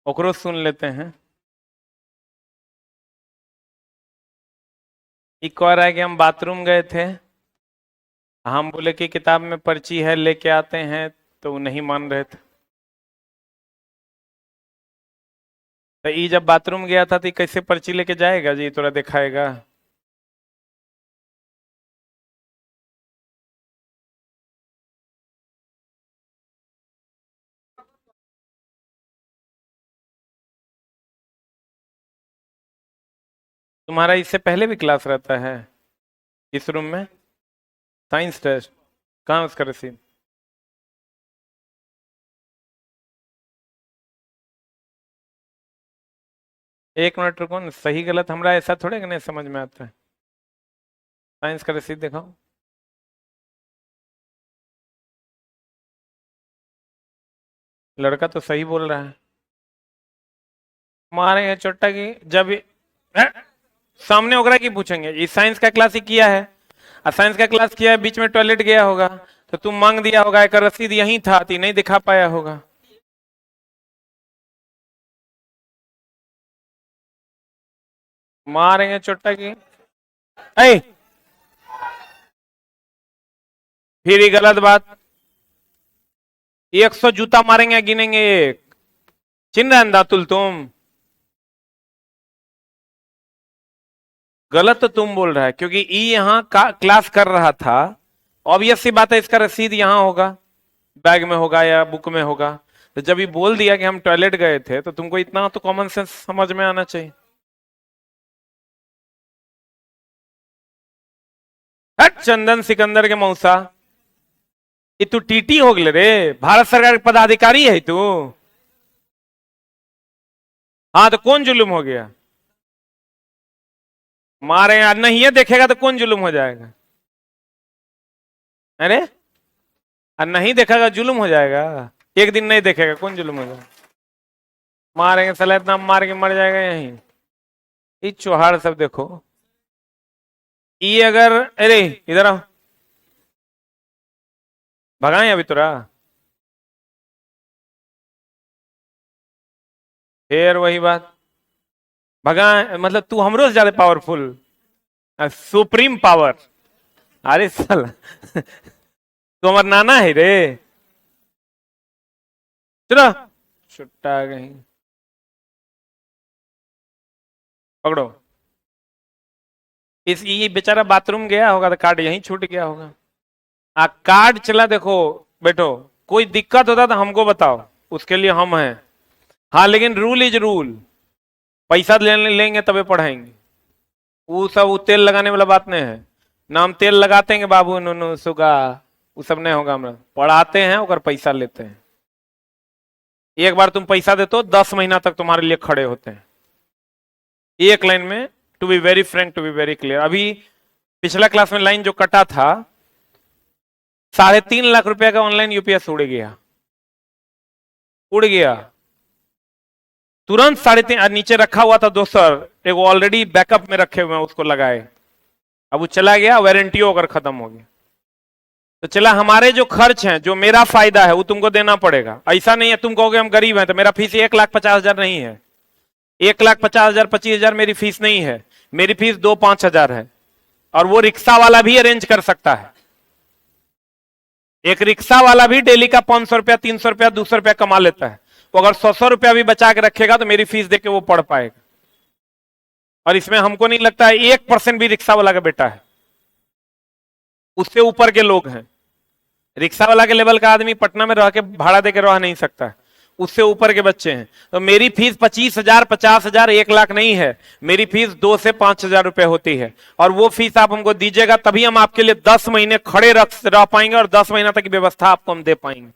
ओकरो सुन लेते हैं। ये कह रहा है कि हम बाथरूम गए थे, हम बोले कि किताब में पर्ची है लेके आते हैं, तो वो नहीं मान रहे थे। तो ये जब बाथरूम गया था तो ये कैसे पर्ची लेके जाएगा जी, तोरा दिखाएगा। तुम्हारा इससे पहले भी क्लास रहता है इस रूम में? साइंस टेस्ट कहाँ उसका रसीद? एक मिनट रुको न, सही गलत हमरा ऐसा थोड़े कि नहीं समझ में आता है। साइंस का रसीद दिखाओ। लड़का तो सही बोल रहा है। मारेंगे चोट्टा की जब हैं? सामने ओकरा की पूछेंगे, ये साइंस का क्लास ही किया है, और साइंस का क्लास किया है, बीच में टॉयलेट गया होगा, तो तुम मांग दिया होगा, एक रसीद यहीं था, तो नहीं दिखा पाया होगा। मारेंगे चोट्टा की। ऐ फिर ये गलत बात। 100 जूता मारेंगे, गिनेंगे एक। चिन रहे दातुल तुम? गलत तो तुम बोल रहा है, क्योंकि ई यहाँ का क्लास कर रहा था। ऑब्वियस सी बात है, इसका रसीद यहाँ होगा, बैग में होगा या बुक में होगा। तो जब ये बोल दिया कि हम टॉयलेट गए थे, तो तुमको इतना तो कॉमन सेंस समझ में आना चाहिए। हट चंदन सिकंदर के मौसा, ये तू टीटी हो गए रे, भारत सरकार के पदाधिकारी है तू। हाँ तो कौन जुलुम हो गया? मारे यार, नहीं ये देखेगा तो कौन जुलुम हो जाएगा? अरे और नहीं देखेगा जुलुम हो जाएगा? एक दिन नहीं देखेगा कौन जुलुम हो जाएगा? मारेंगे साला, इतना मार के मर जाएगा यहीं। ये चौहाड़ सब देखो। ये अगर, अरे इधर आओ, भगाए अभी तुरा। फिर वही बात, भगाए मतलब तू हमरो से ज्यादा पावरफुल, सुप्रीम पावर। अरे साला तू हमारा नाना है रे। चलो छुट्टा कहीं। पकड़ो। इस ये बेचारा बाथरूम गया होगा तो कार्ड यहीं छूट गया होगा। कार्ड चला देखो। बैठो, कोई दिक्कत होता तो हमको बताओ, उसके लिए हम हैं। हाँ लेकिन रूल इज रूल, पैसा लेंगे तबे पढ़ाएंगे। वो सब वो तेल लगाने वाला बात नहीं है। नाम तेल लगाते हैं बाबू नुनु सुगा, वो सब नहीं होगा। हम पढ़ाते हैं और पैसा लेते हैं। एक बार तुम पैसा देते हो, 10 महीना तक तुम्हारे लिए खड़े होते हैं एक लाइन में। To be very frank, to be very clear, अभी पिछला क्लास में लाइन जो कटा था, 3.5 लाख रुपया का ऑनलाइन यूपीएस उड़ गया, उड़ गया तुरंत। 3.5 नीचे रखा हुआ था दोस्तों, एक ऑलरेडी बैकअप में रखे हुए हैं, उसको लगाए। अब वो चला गया, वारंटी अगर खत्म हो गया तो चला। हमारे जो खर्च हैं, जो मेरा फायदा है, वो तुमको देना पड़ेगा। ऐसा नहीं है तुम कहोगे हम गरीब हैं तो मेरा फीस 1,50,000 नहीं है। 1,50,000 25,000 मेरी फीस नहीं है। मेरी फीस 2-5 हजार है, और वो रिक्शा वाला भी अरेंज कर सकता है। एक रिक्शा वाला भी डेली का 500 रुपया, 300 रुपया, 200 रुपया कमा लेता है। वो अगर 100-100 रुपया भी बचा के रखेगा तो मेरी फीस देके वो पढ़ पाएगा। और इसमें हमको नहीं लगता है 1% भी रिक्शा वाला का बेटा है। उससे ऊपर के लोग हैं। रिक्शा वाला के लेवल का आदमी पटना में रह के भाड़ा देके रह नहीं सकता है, उससे ऊपर के बच्चे हैं। तो मेरी फीस 25,000, 50,000, 1 लाख नहीं है। मेरी फीस 2 से 5 हजार रुपए होती है, और वो फीस आप हमको दीजिएगा, तभी हम आपके लिए 10 महीने खड़े रह पाएंगे, और 10 महीना तक की व्यवस्था आपको हम दे पाएंगे।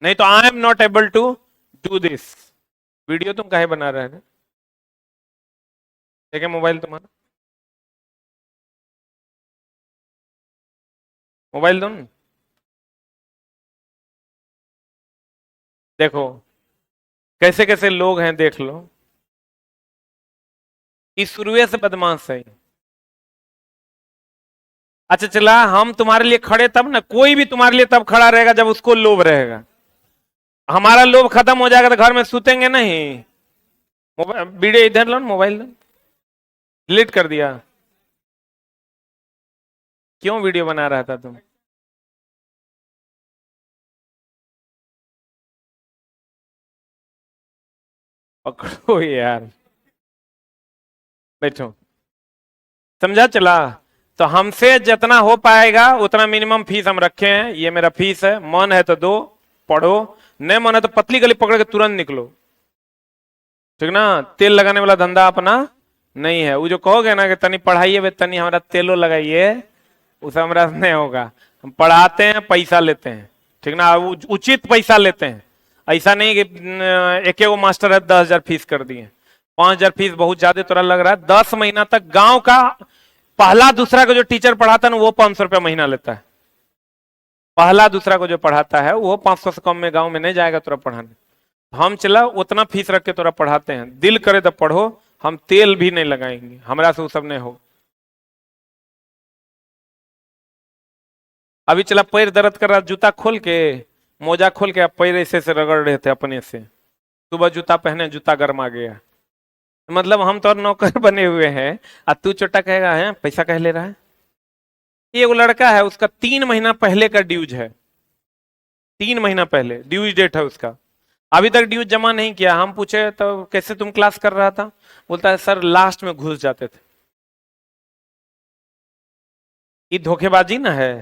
नहीं तो I am not able to do this. Video तुम काहे बना रहे हैं? देखे मोबाइल तुम्हारा, मोबाइल दो न। देखो कैसे कैसे लोग हैं, देख लो। इस शुरुए से बदमाश है। अच्छा चला, हम तुम्हारे लिए खड़े तब ना, कोई भी तुम्हारे लिए तब खड़ा रहेगा जब उसको लोभ रहेगा। हमारा लोभ खत्म हो जाएगा तो घर में सूतेंगे नहीं। मोबाइल वीडियो इधर लो, मोबाइल डिलीट कर दिया। क्यों वीडियो बना रहा था तुम? पकड़ो यार, बैठो। समझा चला? तो हमसे जितना हो पाएगा उतना मिनिमम फीस हम रखे हैं। ये मेरा फीस है, मन है तो दो, पढ़ो, नहीं मन है तो पतली गली पकड़ के तुरंत निकलो। ठीक ना? तेल लगाने वाला धंधा अपना नहीं है। वो जो कहोगे ना कि तनी पढ़ाइए वे, तनी हमारा तेलो लगाइए, उसे हमारा नहीं होगा। हम पढ़ाते हैं, पैसा लेते हैं। ठीक ना? उचित पैसा लेते हैं। ऐसा नहीं कि एक वो मास्टर है 10,000 फीस कर दिए। 5,000 फीस बहुत ज्यादा तोरा लग रहा है। 10 महीना तक गांव का पहला दूसरा को जो टीचर पढ़ाता है ना, वो 500 रुपया महीना लेता है। पहला दूसरा को जो पढ़ाता है वो 500 से कम में गांव में नहीं जाएगा तोरा पढ़ाने। हम चला उतना फीस रख के तोरा पढ़ाते हैं। दिल करे तो पढ़ो, हम तेल भी नहीं लगाएंगे, हमरा से वो सब नहीं हो। अभी चला पैर दर्द कर रहा, जूता खोल के, मोजा खोल के पैर ऐसे से रगड़ रहे थे अपने से। सुबह जूता पहने, जूता गर्मा गया। मतलब हम तो नौकर बने हुए हैं, और तू छोटा कहेगा है पैसा कह ले रहा है। ये वो लड़का है, उसका 3 महीना पहले का ड्यूज है। 3 महीना पहले ड्यूज डेट है उसका, अभी तक ड्यूज जमा नहीं किया। हम पूछे तो कैसे तुम क्लास कर रहा था, बोलता है सर लास्ट में घुस जाते थे। ये धोखेबाजी ना है।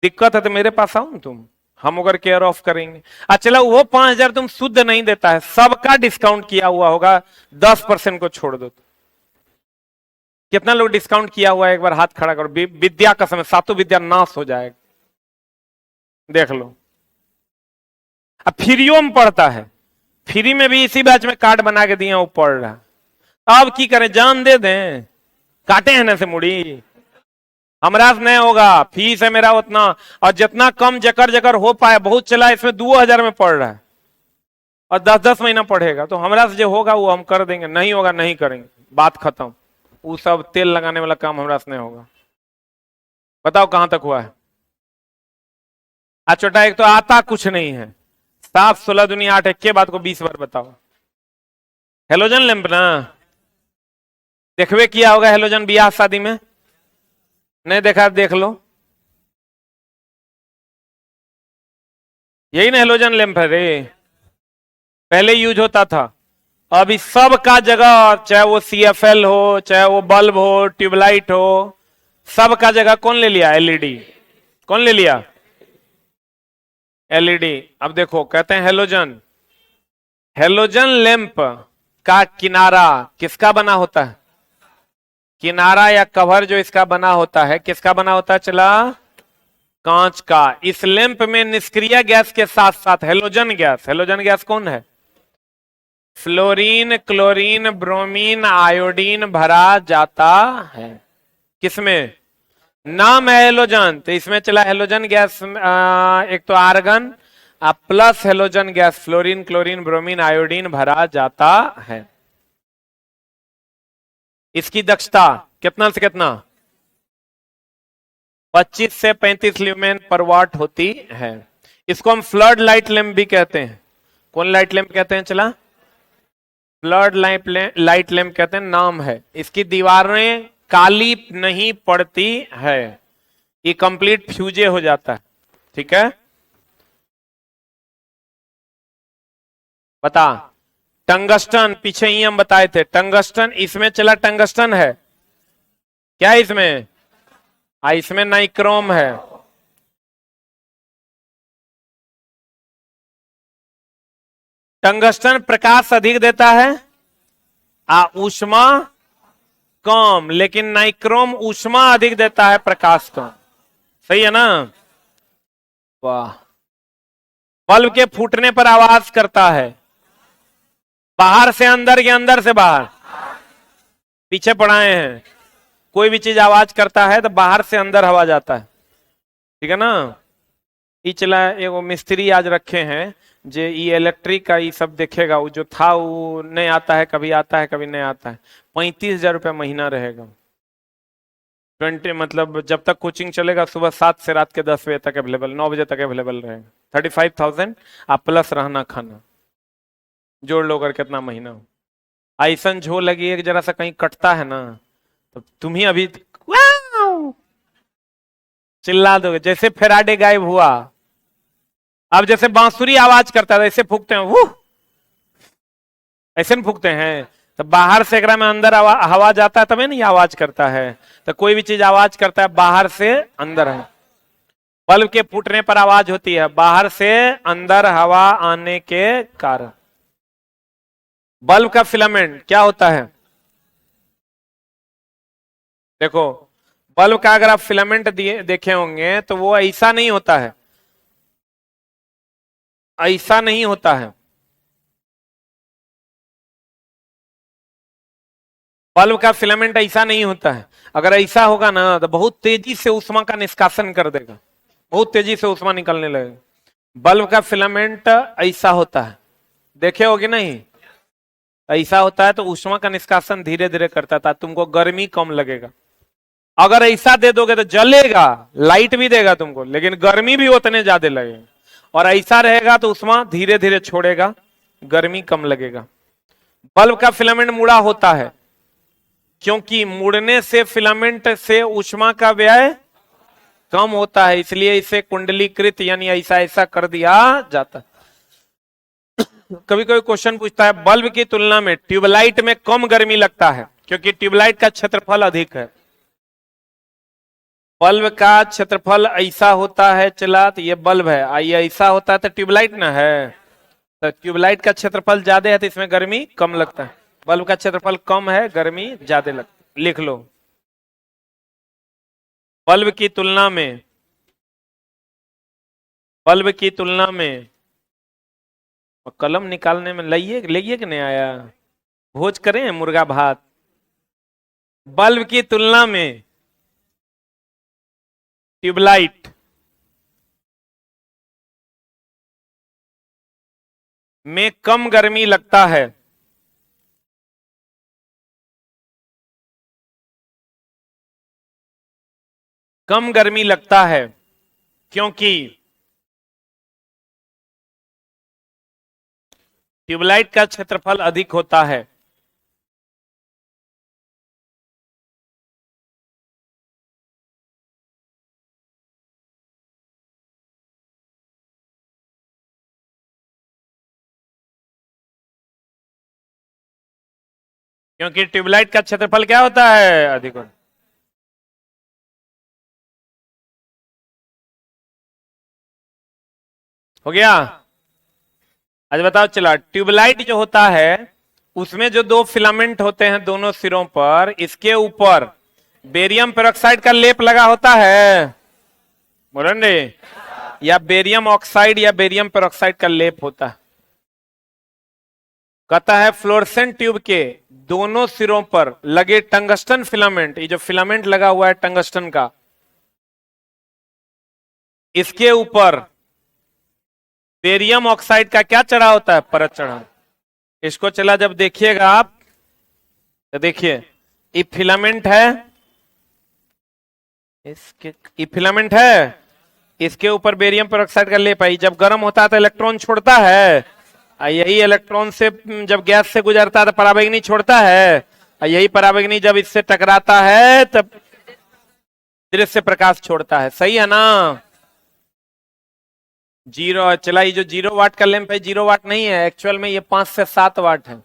दिक्कत है तो मेरे पास आओ ना तुम, हम अगर केयर ऑफ करेंगे। चलो वो 5,000 तुम शुद्ध नहीं देता है, सबका डिस्काउंट किया हुआ होगा, 10% को छोड़ दो तो कितना लोग डिस्काउंट किया हुआ है? एक बार हाथ खड़ा करो। विद्या का समय, सातों विद्या नाश हो जाएगा। देख लो। अब फ्रीओ में पढ़ता है, फ्री में भी इसी बैच में कार्ड बना के दिए, वो पढ़ रहा। अब की करें, जान दे दें? काटे हैं ना से मुड़ी, हमरा से नहीं होगा। फीस है मेरा उतना, और जितना कम जकर जकर हो पाए। बहुत चला इसमें 2,000 में पढ़ रहा है, और 10-10 महीना पढ़ेगा। तो हमरा से जो होगा वो हम कर देंगे, नहीं होगा नहीं करेंगे, बात खत्म। वो सब तेल लगाने वाला काम हमरा से नहीं होगा। बताओ कहां तक हुआ है? छोटा, एक तो आता कुछ नहीं है। 7-16 दुनिया 8, एक के बात को 20 बार बताओ। हेलोजन लैंप ना देखवे किया होगा, हेलोजन ब्याह शादी में नहीं देखा? देख लो, यही ना हेलोजन लैंप है रे। पहले यूज होता था, अभी सब का जगह, चाहे वो CFL हो, चाहे वो बल्ब हो, ट्यूबलाइट हो, सब का जगह कौन ले लिया? LED। कौन ले लिया? LED। अब देखो कहते हैं हेलोजन, हेलोजन लैंप का किनारा किसका बना होता है? किनारा या कवर जो इसका बना होता है, किसका बना होता है? चला, कांच का। इस लैंप में निष्क्रिय गैस के साथ साथ हेलोजन गैस, हेलोजन गैस कौन है? फ्लोरीन, क्लोरीन, ब्रोमीन, आयोडीन भरा जाता है। किसमें? नाम है हेलोजन, तो इसमें चला हेलोजन गैस। एक तो argon plus halogen gas, fluorine, chlorine, bromine, iodine भरा जाता है। इसकी दक्षता कितना से कितना? 25 से 35 ल्यूमेन पर वाट होती है। इसको हम फ्लड लाइट लैंप भी कहते हैं। कौन लाइट लैंप कहते हैं? चला, फ्लड लाइट लैंप कहते हैं, नाम है। इसकी दीवारें काली नहीं पड़ती है, ये कंप्लीट फ्यूजे हो जाता है। ठीक है? बता। टंगस्टन, पीछे ही हम बताए थे, टंगस्टन। इसमें चला टंगस्टन है क्या? इसमें इसमें नाइक्रोम है। टंगस्टन प्रकाश अधिक देता है, ऊष्मा कम, लेकिन नाइक्रोम ऊष्मा अधिक देता है, प्रकाश कम। सही है ना? वाह। बल्ब के फूटने पर आवाज करता है, बाहर से अंदर या अंदर से बाहर? पीछे पढ़ाए हैं, कोई भी चीज आवाज करता है तो बाहर से अंदर हवा जाता है। ठीक है ना? ये चला, एगो मिस्त्री आज रखे हैं जे ये इलेक्ट्रिक का ये सब देखेगा। वो जो था वो नहीं आता है, कभी आता है कभी नहीं आता है। 35,000 रुपया महीना रहेगा। 20 मतलब जब तक कोचिंग चलेगा सुबह 7 से रात के 10 बजे तक अवेलेबल, 9 बजे तक अवेलेबल रहेगा। 35,000 आप प्लस रहना खाना जोड़ लो कर कितना महीना हो। ऐसा झोल लगी एक जरा सा कहीं कटता है ना तो तुम ही अभी वाव! चिल्ला दोगे जैसे फेराडे गायब हुआ। अब जैसे बांसुरी आवाज करता है ऐसे फूकते हैं वो, ऐसे नहीं फूकते हैं। तो बाहर से एकरा में अंदर हवा जाता है तभी नहीं आवाज करता है। तो कोई भी चीज आवाज करता है बाहर से अंदर है। बल्ब के फूटने पर आवाज होती है बाहर से अंदर हवा आने के कारण। बल्ब का फिलामेंट क्या होता है? देखो बल्ब का अगर आप फिलामेंट देखे होंगे तो वो ऐसा नहीं होता है, ऐसा नहीं होता है। बल्ब का फिलामेंट ऐसा नहीं होता है। अगर ऐसा होगा ना तो बहुत तेजी से ऊष्मा का निष्कासन कर देगा, बहुत तेजी से ऊष्मा निकलने लगेगा। बल्ब का फिलामेंट ऐसा होता है, देखे होगे नहीं? ऐसा होता है तो ऊष्मा का निष्कासन धीरे धीरे करता था, तुमको गर्मी कम लगेगा। अगर ऐसा दे दोगे तो जलेगा, लाइट भी देगा तुमको लेकिन गर्मी भी उतने ज्यादा लगेगा। और ऐसा रहेगा तो ऊष्मा धीरे धीरे छोड़ेगा, गर्मी कम लगेगा। बल्ब का फिलामेंट मुड़ा होता है क्योंकि मुड़ने से फिलामेंट से ऊष्मा का व्यय कम होता है, इसलिए इसे कुंडलीकृत यानी ऐसा ऐसा कर दिया जाता है। कभी कभी क्वेश्चन पूछता है बल्ब की तुलना में ट्यूबलाइट में कम गर्मी लगता है क्योंकि ट्यूबलाइट का क्षेत्रफल अधिक है। बल्ब का क्षेत्रफल ऐसा होता है, चला तो ये बल्ब है, आइए ऐसा होता है तो ट्यूबलाइट ना है। तो ट्यूबलाइट का क्षेत्रफल ज्यादा है तो इसमें गर्मी कम लगता है। बल्ब का क्षेत्रफल कम है, गर्मी ज्यादा लगती है। लिख लो बल्ब की तुलना में, बल्ब की तुलना में। और कलम निकालने में लाइए लेइए कि नहीं आया? भोज करें मुर्गा भात। बल्ब की तुलना में ट्यूबलाइट में कम गर्मी लगता है। कम गर्मी लगता है क्योंकि ट्यूबलाइट का क्षेत्रफल अधिक होता है। क्योंकि ट्यूबलाइट का क्षेत्रफल क्या होता है? अधिक होता है। हो गया? आज बताओ चला, ट्यूबलाइट जो होता है उसमें जो दो फिलामेंट होते हैं दोनों सिरों पर, इसके ऊपर बेरियम पेरोक्साइड का लेप लगा होता है, बोलेंगे, या बेरियम ऑक्साइड या बेरियम पेरोक्साइड का लेप होता है। कहता है फ्लोरेसेंट ट्यूब के दोनों सिरों पर लगे टंगस्टन फिलामेंट, ये जो फिलामेंट लगा हुआ है टंगस्टन का, इसके ऊपर बेरियम ऑक्साइड का क्या चढ़ा होता है? परत चढ़ा। इसको चला जब देखिएगा आप तो देखिए ये फिलामेंट है, इसके ये फिलामेंट है, इसके ऊपर बेरियम पेरोक्साइड का लेप है। जब गर्म होता है तो इलेक्ट्रॉन छोड़ता है, यही इलेक्ट्रॉन से जब गैस से गुजरता है तो पराबैंगनी छोड़ता है, यही पराबैंगनी जब इससे टकराता है तब दृश्य प्रकाश छोड़ता है। सही है ना? जीरो चला, ये जो 0 वाट का लैंप है 0 वाट नहीं है, एक्चुअल में ये 5 से 7 वाट है।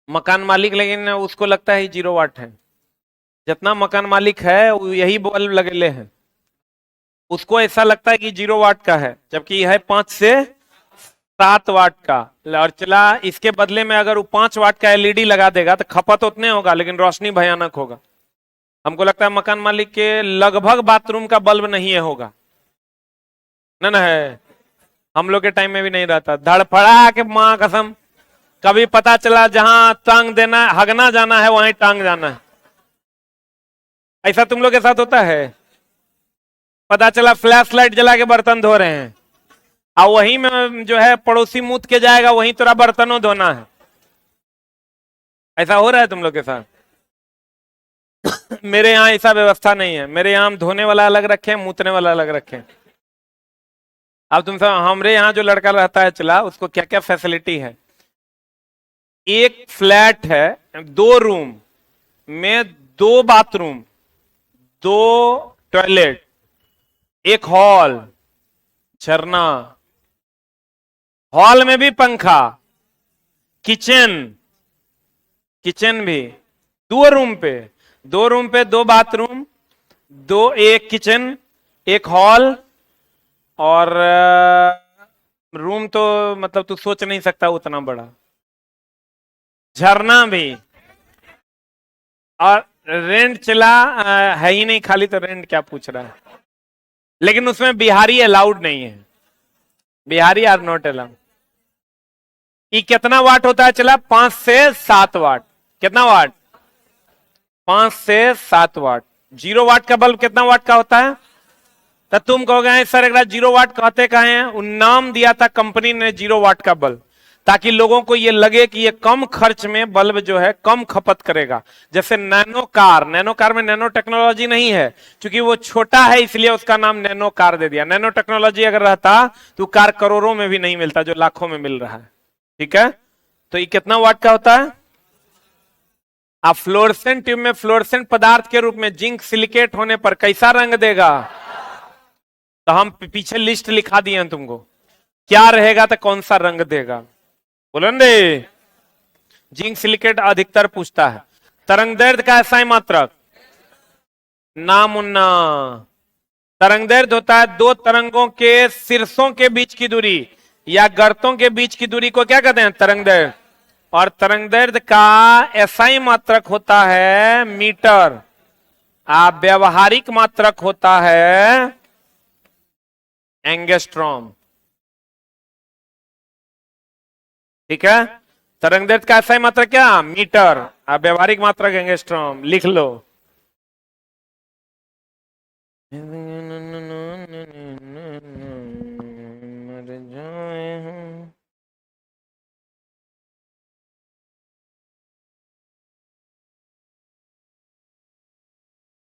मकान मालिक लेकिन उसको लगता है 0 वाट है। जितना मकान मालिक है वो यही बल्ब लगेले हैं, उसको ऐसा लगता है कि 0 वाट का है जबकि यह है 5 से 7 वाट का। और चला इसके बदले में अगर वो 5 वाट का एलईडी लगा देगा तो खपत उतने होगा लेकिन रोशनी भयानक होगा। हमको लगता है मकान मालिक के लगभग बाथरूम का बल्ब नहीं है होगा ना है। हम लोग के टाइम में भी नहीं रहता, धड़फड़ा के मां कसम, कभी पता चला जहां टांग देना हगना जाना है वहीं टांग जाना है। ऐसा तुम लोग के साथ होता है? पता चला फ्लैश लाइट जला के बर्तन धो रहे हैं और वहीं में जो है पड़ोसी मूत के जाएगा वहीं तेरा बर्तनों धोना है। ऐसा हो रहा है तुम लोग के साथ? मेरे यहाँ ऐसा व्यवस्था नहीं है। मेरे यहाँ हम धोने वाला अलग रखे, मूतने वाला अलग रखे। अब तुम सब, हमारे यहाँ जो लड़का रहता है चला, उसको क्या क्या फैसिलिटी है। एक फ्लैट है, 2 रूम में 2 बाथरूम, 2 टॉयलेट, एक हॉल, झरना, हॉल में भी पंखा, किचन, किचन भी 2 रूम पे, 2 रूम पे 2 बाथरूम, एक किचन, एक हॉल, और रूम तो मतलब तू सोच नहीं सकता उतना बड़ा, झरना भी। और रेंट चला है ही नहीं, खाली, तो रेंट क्या पूछ रहा है। लेकिन उसमें बिहारी अलाउड नहीं है, बिहारी आर नॉट अलाउड। ये कितना वाट होता है चला? 5 से 7 वाट। कितना वाट? 5 से 7 वाट। 0 वाट का बल्ब कितना वाट का होता है? तो तुम कहोगे सर एक 0 वाट कहते कहे हैं? उन नाम दिया था कंपनी ने 0 वाट का बल्ब, ताकि लोगों को ये लगे कि ये कम खर्च में बल्ब जो है कम खपत करेगा। जैसे नैनो कार, नैनो कार में नैनो टेक्नोलॉजी नहीं है, क्योंकि वो छोटा है इसलिए उसका नाम नैनो कार दे दिया। नैनो टेक्नोलॉजी अगर रहता तो कार करोड़ों में भी नहीं मिलता जो लाखों में मिल रहा है। ठीक है, तो ये कितना वाट का होता है? आप फ्लोरेसेंट ट्यूब में फ्लोरेसेंट पदार्थ के रूप में जिंक सिलिकेट होने पर कैसा रंग देगा? तो हम पीछे लिस्ट लिखा दिए हैं तुमको, क्या रहेगा तो कौन सा रंग देगा। बोलो दे। जिंक सिलिकेट अधिकतर पूछता है। तरंग दैर्ध्य का एसआई मात्रक, नामुन्ना। तरंग दैर्ध्य होता है 2 तरंगों के शीर्षों के बीच की दूरी या गर्तों के बीच की दूरी को क्या कहते हैं? तरंग दैर्ध्य। और तरंग दैर्ध्य का एसआई मात्रक होता है मीटर, व्यावहारिक मात्रक होता है एंगस्ट्रॉम। ठीक है, तरंग दैर्ध्य का एसआई मात्रक क्या? मीटर, व्यावहारिक मात्रक एंगस्ट्रॉम। लिख लो। मर जाए हम।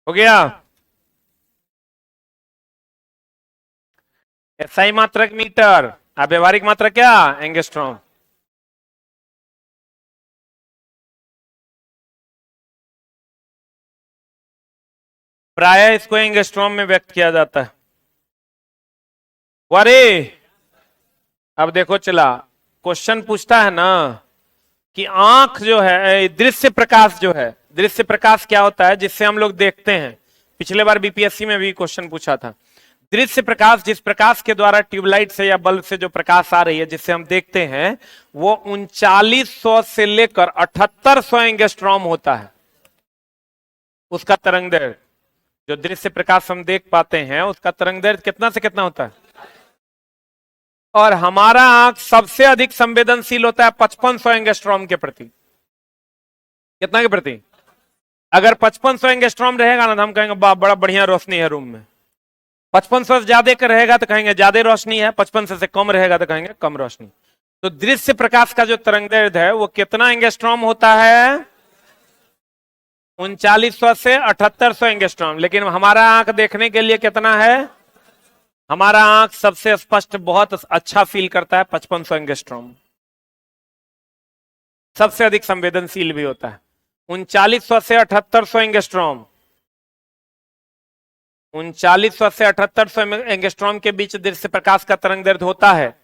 हो गया? एसआई मात्रक मीटर, व्यावहारिक मात्रक क्या? एंगस्ट्रॉम। प्राय इसको एंगस्ट्रॉम में व्यक्त किया जाता है। अरे अब देखो चला, क्वेश्चन पूछता है ना कि आंख जो है, दृश्य प्रकाश जो है, दृश्य प्रकाश क्या होता है जिससे हम लोग देखते हैं। पिछले बार बीपीएससी में भी क्वेश्चन पूछा था। दृश्य प्रकाश, जिस प्रकाश के द्वारा ट्यूबलाइट से या बल्ब से जो प्रकाश आ रही है जिससे हम देखते हैं, वो 3900 से लेकर 7800 एंगस्ट्रॉम होता है उसका तरंग दैर्ध्य। जो दृश्य प्रकाश हम देख पाते हैं उसका तरंग दैर्ध्य कितना से कितना होता है? और हमारा आंख सबसे अधिक संवेदनशील होता है 5500 एंगस्ट्रॉम के प्रति। कितना के प्रति? अगर 5500 एंगस्ट्रॉम रहेगा ना तो हम कहेंगे बड़ा बढ़िया रोशनी है रूम में। 5500 से ज्यादा का रहेगा तो कहेंगे ज्यादा रोशनी है, 5500 से कम रहेगा तो कहेंगे कम रोशनी। तो दृश्य प्रकाश का जो तरंगदैर्ध्य है वो कितना एंगस्ट्रॉम होता है? 3900 से 7800 एंगस्ट्रॉम। लेकिन हमारा आंख देखने के लिए कितना है? हमारा आंख सबसे स्पष्ट, बहुत अच्छा फील करता है 5500 एंगस्ट्रॉम। सबसे अधिक संवेदनशील भी होता है। 3900 से 7800 एंगस्ट्रॉम, 3900 से 7800 एंगस्ट्रॉम के बीच दृश्य प्रकाश का तरंगदैर्ध्य होता है,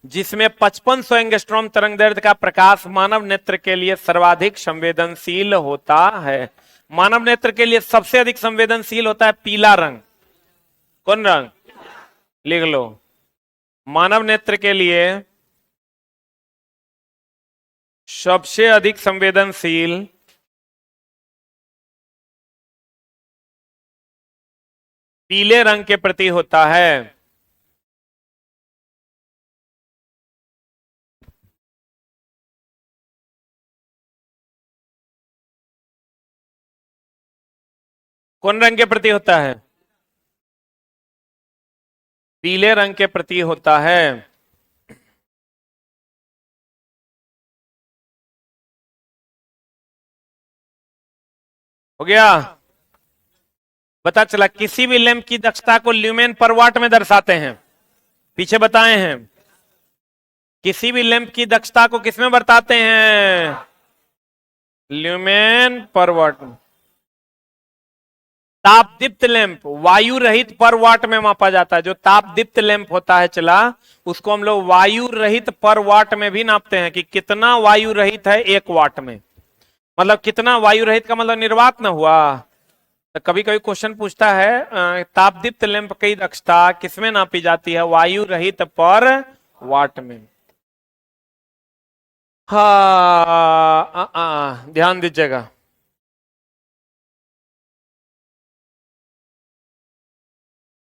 जिसमें 5500 एंगस्ट्रॉम तरंगदैर्ध्य का प्रकाश मानव नेत्र के लिए सर्वाधिक संवेदनशील होता है। मानव नेत्र के लिए सबसे अधिक संवेदनशील होता है पीला रंग। कौन रंग? लिख लो। मानव नेत्र के लिए सबसे अधिक संवेदनशील पीले रंग के प्रति होता है। कौन रंग के प्रति होता है? पीले रंग के प्रति होता है। हो गया। पता चला किसी भी लैंप की दक्षता को ल्यूमेन पर वाट में दर्शाते हैं, पीछे बताए हैं। किसी भी लैंप की दक्षता को किसमें बताते हैं? ल्यूमेन पर वाट में। तापदीप्त लैंप वायु रहित पर वाट में मापा जाता है। जो तापदीप्त लैंप होता है चला, उसको हम लोग वायु रहित पर वाट में भी नापते हैं कि कितना वायु रहित है 1 वाट में। मतलब कितना वायु रहित का मतलब निर्वात न हुआ। तो कभी कभी क्वेश्चन पूछता है तापदीप्त लैंप की दक्षता किसमें नापी जाती है? वायु रहित पर वाट में। हाँ, ध्यान दीजिएगा।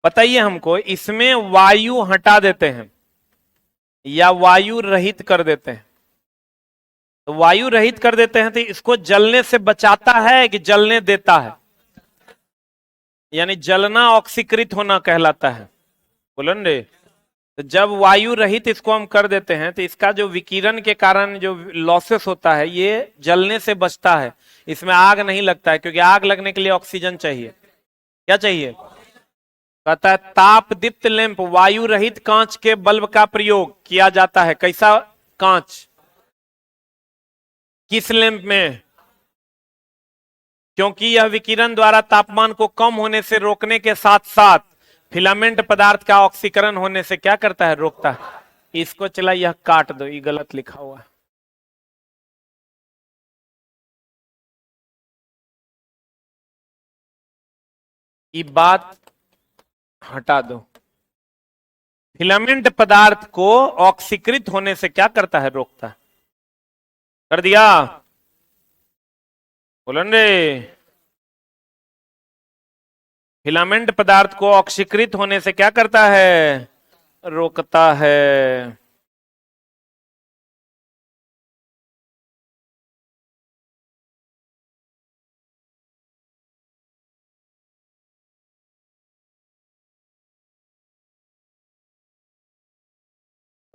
बताइए हमको, इसमें वायु हटा देते हैं या वायु रहित कर देते हैं? तो वायु रहित कर देते हैं तो इसको जलने से बचाता है कि जलने देता है? यानी जलना ऑक्सीकृत होना कहलाता है। बोलन रे। तो जब वायु रहित इसको हम कर देते हैं तो इसका जो विकिरण के कारण जो लॉसेस होता है ये जलने से बचता है। इसमें आग नहीं लगता है, क्योंकि आग लगने के लिए ऑक्सीजन चाहिए। क्या चाहिए? कहता है तापदीप्त लैंप वायु रहित कांच के बल्ब का प्रयोग किया जाता है। कैसा कांच? किस लैंप में? क्योंकि यह विकिरण द्वारा तापमान को कम होने से रोकने के साथ साथ फिलामेंट पदार्थ का ऑक्सीकरण होने से क्या करता है? रोकता है। इसको चला यह काट दो, ये गलत लिखा हुआ है। ये बात हटा दो। फिलामेंट पदार्थ को ऑक्सीकृत होने से क्या करता है? रोकता है। कर दिया? बोलन रे। फिलामेंट पदार्थ को ऑक्सीकृत होने से क्या करता है? रोकता है।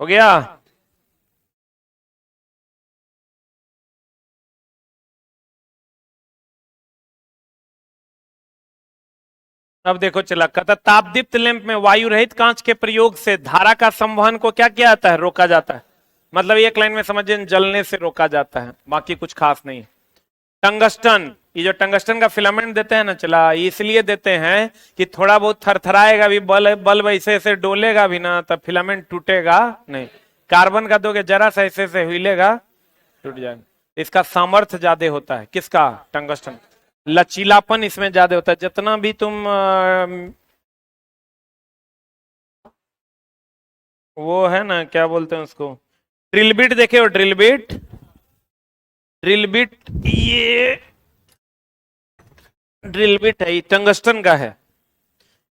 हो गया? अब देखो चला, कहता तापदीप्त लैंप में वायु रहित कांच के प्रयोग से धारा का संवहन को क्या किया जाता है? रोका जाता है। मतलब एक लाइन में समझिए, जलने से रोका जाता है, बाकी कुछ खास नहीं। टंगस्टन, ये जो टंगस्टन का फिलामेंट देते हैं ना चला, इसलिए देते हैं कि थोड़ा बहुत थरथराएगा भी, बल्ब ऐसे ऐसे डोलेगा भी ना, तब फिलामेंट टूटेगा नहीं। कार्बन का दोगे जरा सा ऐसे ऐसे हिलेगा, टूट जाएगा। इसका सामर्थ्य ज्यादा होता है। किसका? टंगस्टन। लचीलापन इसमें ज्यादा होता है। जितना भी तुम वो है ना, क्या बोलते हैं उसको, ड्रिल बिट देखे हो? ड्रिल बिट, ड्रिल बिट, ये ड्रिल बिट है, टंगस्टन का है।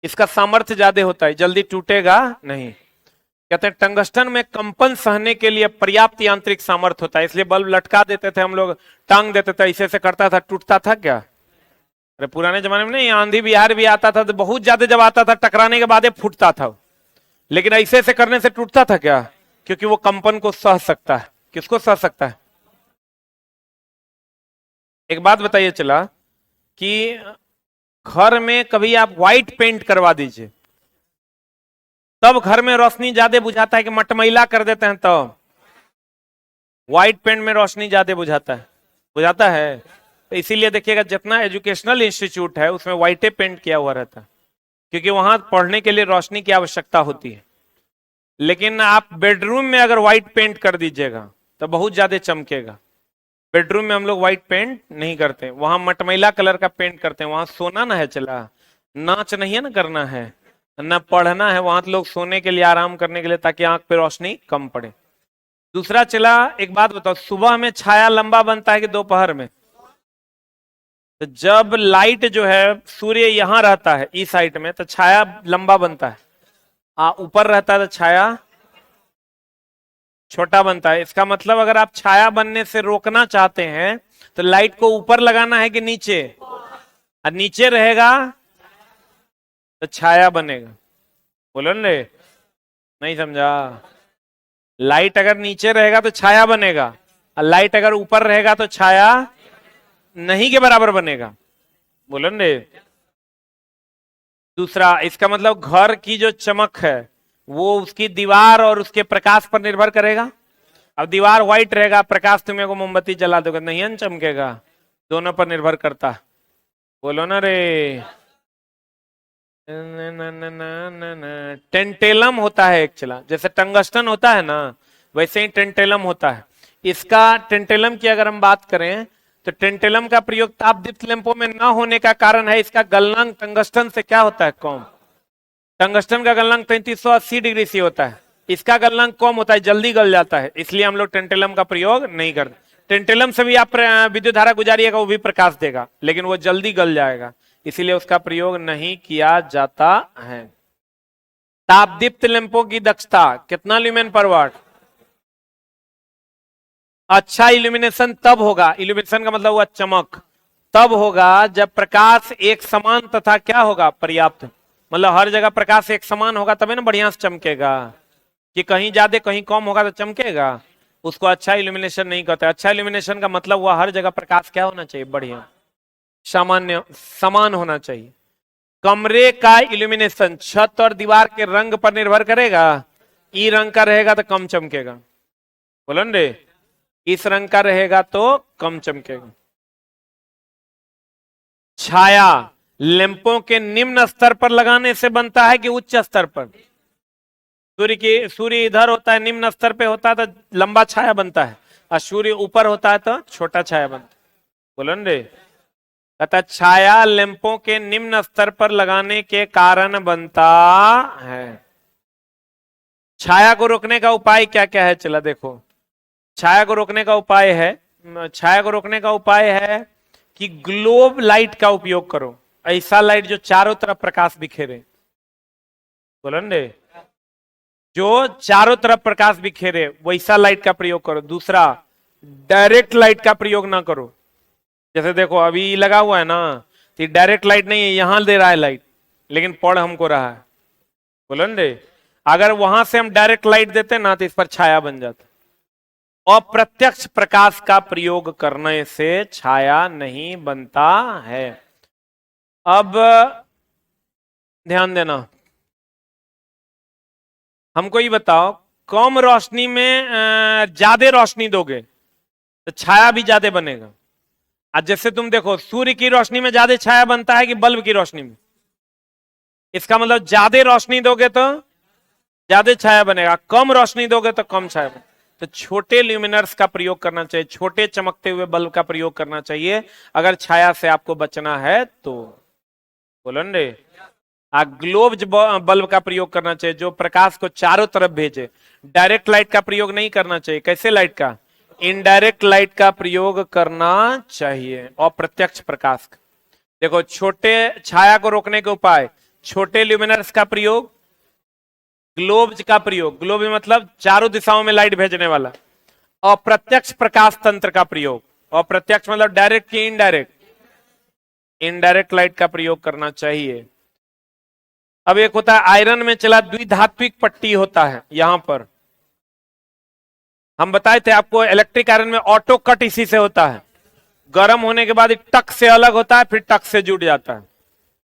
इसका सामर्थ्य ज्यादा होता है, जल्दी टूटेगा नहीं। कहते हैं टंगस्टन में कंपन सहने के लिए पर्याप्त यांत्रिक सामर्थ्य होता है, इसलिए बल्ब लटका देते थे हम लोग, टांग देते थे, ऐसे ऐसे करता था, टूटता था क्या? अरे पुराने जमाने में नहीं, आंधी बिहार भी आता था तो बहुत ज्यादा जब आता था टकराने के बाद फूटता था, लेकिन ऐसे ऐसे करने से टूटता था क्या? क्योंकि वो कंपन को सह सकता है। किसको सह सकता है? एक बात बताइए चला कि घर में कभी आप व्हाइट पेंट करवा दीजिए, तब घर में रोशनी ज्यादा बुझाता है कि मटमैला कर देते हैं तब? व्हाइट पेंट में रोशनी ज्यादा बुझाता है, बुझाता है। तो इसीलिए देखिएगा जितना एजुकेशनल इंस्टीट्यूट है उसमें व्हाइटे पेंट किया हुआ रहता है, क्योंकि वहां पढ़ने के लिए रोशनी की आवश्यकता होती है। लेकिन आप बेडरूम में अगर व्हाइट पेंट कर दीजिएगा तो बहुत ज्यादा चमकेगा। बेडरूम में हम लोग व्हाइट पेंट नहीं करते, वहां मटमैला कलर का पेंट करते हैं। वहां सोना ना है चला, नाच नहीं है ना करना है, ना पढ़ना है। वहां तो लोग सोने के लिए, आराम करने के लिए, ताकि आंख पे रोशनी कम पड़े। दूसरा चला, एक बात बताओ, सुबह में छाया लंबा बनता है कि दोपहर में? तो जब लाइट जो है, सूर्य यहां रहता है इस साइड में, तो छाया लंबा बनता है। ऊपर रहता है तो छाया छोटा बनता है। इसका मतलब अगर आप छाया बनने से रोकना चाहते हैं तो लाइट को ऊपर लगाना है कि नीचे? और नीचे रहेगा तो छाया बनेगा। बोलो ना रे, नहीं समझा? लाइट अगर नीचे रहेगा तो छाया बनेगा, और लाइट अगर ऊपर रहेगा तो छाया नहीं के बराबर बनेगा। बोलन रे। दूसरा, इसका मतलब घर की जो चमक है वो उसकी दीवार और उसके प्रकाश पर निर्भर करेगा। अब दीवार व्हाइट रहेगा, प्रकाश तुम्हें को मोमबत्ती जला दोगे नहीं न चमकेगा, दोनों पर निर्भर करता है। बोलो ना रे। टेंटेलम होता है एक चला, जैसे टंगस्टन होता है ना वैसे ही टेंटेलम होता है। इसका टेंटेलम की अगर हम बात करें तो टेंटेलम का प्रयोग तापदीप्त लैंपों में न होने का कारण है इसका गलनांक टंगस्टन से क्या होता है, कम। टंगस्टन का गलनांक 3380 डिग्री से होता है, इसका गलनांक कम होता है, जल्दी गल जाता है, इसलिए हम लोग टेंटेलम का प्रयोग नहीं करते। टेंटेलम से भी आप विद्युत धारा गुजारिएगा वो भी प्रकाश देगा, लेकिन वो जल्दी गल जाएगा, इसीलिए उसका प्रयोग नहीं किया जाता है। तापदीप्त लैंपों की दक्षता कितना ल्यूमेन पर वाट। अच्छा इल्यूमिनेशन तब होगा, इल्यूमिनेशन का मतलब हुआ चमक, तब होगा जब प्रकाश एक समान तथा क्या होगा, पर्याप्त। मतलब हर जगह प्रकाश एक समान होगा तभी ना बढ़िया से चमकेगा, कि कहीं ज्यादा कहीं कम होगा तो चमकेगा, उसको अच्छा इल्यूमिनेशन नहीं कहते। अच्छा इल्यूमिनेशन का मतलब हुआ हर जगह प्रकाश क्या होना चाहिए, बढ़िया सामान्य समान होना चाहिए। कमरे का इल्यूमिनेशन छत और दीवार के रंग पर निर्भर करेगा। ई रंग का रहेगा तो कम चमकेगा, बोलो रे। इस रंग का रहेगा तो कम चमकेगा। छाया लैंपों के निम्न स्तर पर लगाने से बनता है कि उच्च स्तर पर। सूर्य इधर होता है, निम्न स्तर पे होता है तो लंबा छाया बनता है, और सूर्य ऊपर होता है तो छोटा छाया बनता है, बोलो रे। अतः छाया लैंपों के निम्न स्तर पर लगाने के कारण बनता है। छाया को रोकने का उपाय क्या क्या है, चला देखो। छाया को रोकने का उपाय है, छाया को रोकने का उपाय है कि ग्लोब लाइट का उपयोग करो, ऐसा लाइट जो चारों तरफ प्रकाश बिखेरे, बोलो रे। जो चारों तरफ प्रकाश बिखेरे वैसा लाइट का प्रयोग करो। दूसरा, डायरेक्ट लाइट का प्रयोग ना करो। जैसे देखो अभी लगा हुआ है ना, तो डायरेक्ट लाइट नहीं है, यहां दे रहा है लाइट, लेकिन पड़ हमको रहा है, बोलो रे। अगर वहां से हम डायरेक्ट लाइट देते ना तो इस पर छाया बन जाता। अप्रत्यक्ष प्रकाश का प्रयोग करने से छाया नहीं बनता है। अब ध्यान देना, हमको ये बताओ, कम रोशनी में ज्यादा रोशनी दोगे तो छाया भी ज्यादा बनेगा। आज जैसे तुम देखो सूर्य की रोशनी में ज्यादा छाया बनता है कि बल्ब की रोशनी में, इसका मतलब ज्यादा रोशनी दोगे तो ज्यादा छाया बनेगा, कम रोशनी दोगे तो कम छाया बनेगा। तो छोटे ल्यूमिनर्स का प्रयोग करना चाहिए, छोटे चमकते हुए बल्ब का प्रयोग करना चाहिए अगर छाया से आपको बचना है तो, बोलो रे। ग्लोब बल्ब का प्रयोग करना चाहिए जो प्रकाश को चारों तरफ भेजे। डायरेक्ट लाइट का प्रयोग नहीं करना चाहिए, कैसे लाइट का, इनडायरेक्ट लाइट का प्रयोग करना चाहिए, अप्रत्यक्ष प्रकाश का। देखो छोटे छाया को रोकने के उपाय, छोटे ल्यूमिनर्स का प्रयोग, ग्लोब का प्रयोग, ग्लोब मतलब चारों दिशाओं में लाइट भेजने वाला, अप्रत्यक्ष प्रकाश तंत्र का प्रयोग, अप्रत्यक्ष मतलब डायरेक्ट की इनडायरेक्ट, इनडायरेक्ट लाइट का प्रयोग करना चाहिए। अब एक होता है आयरन में चला द्विधात्विक पट्टी होता है, यहां पर हम बताए थे आपको इलेक्ट्रिक आयरन में ऑटो कट इसी से होता है, गर्म होने के बाद टक से अलग होता है फिर टक से जुड़ जाता है,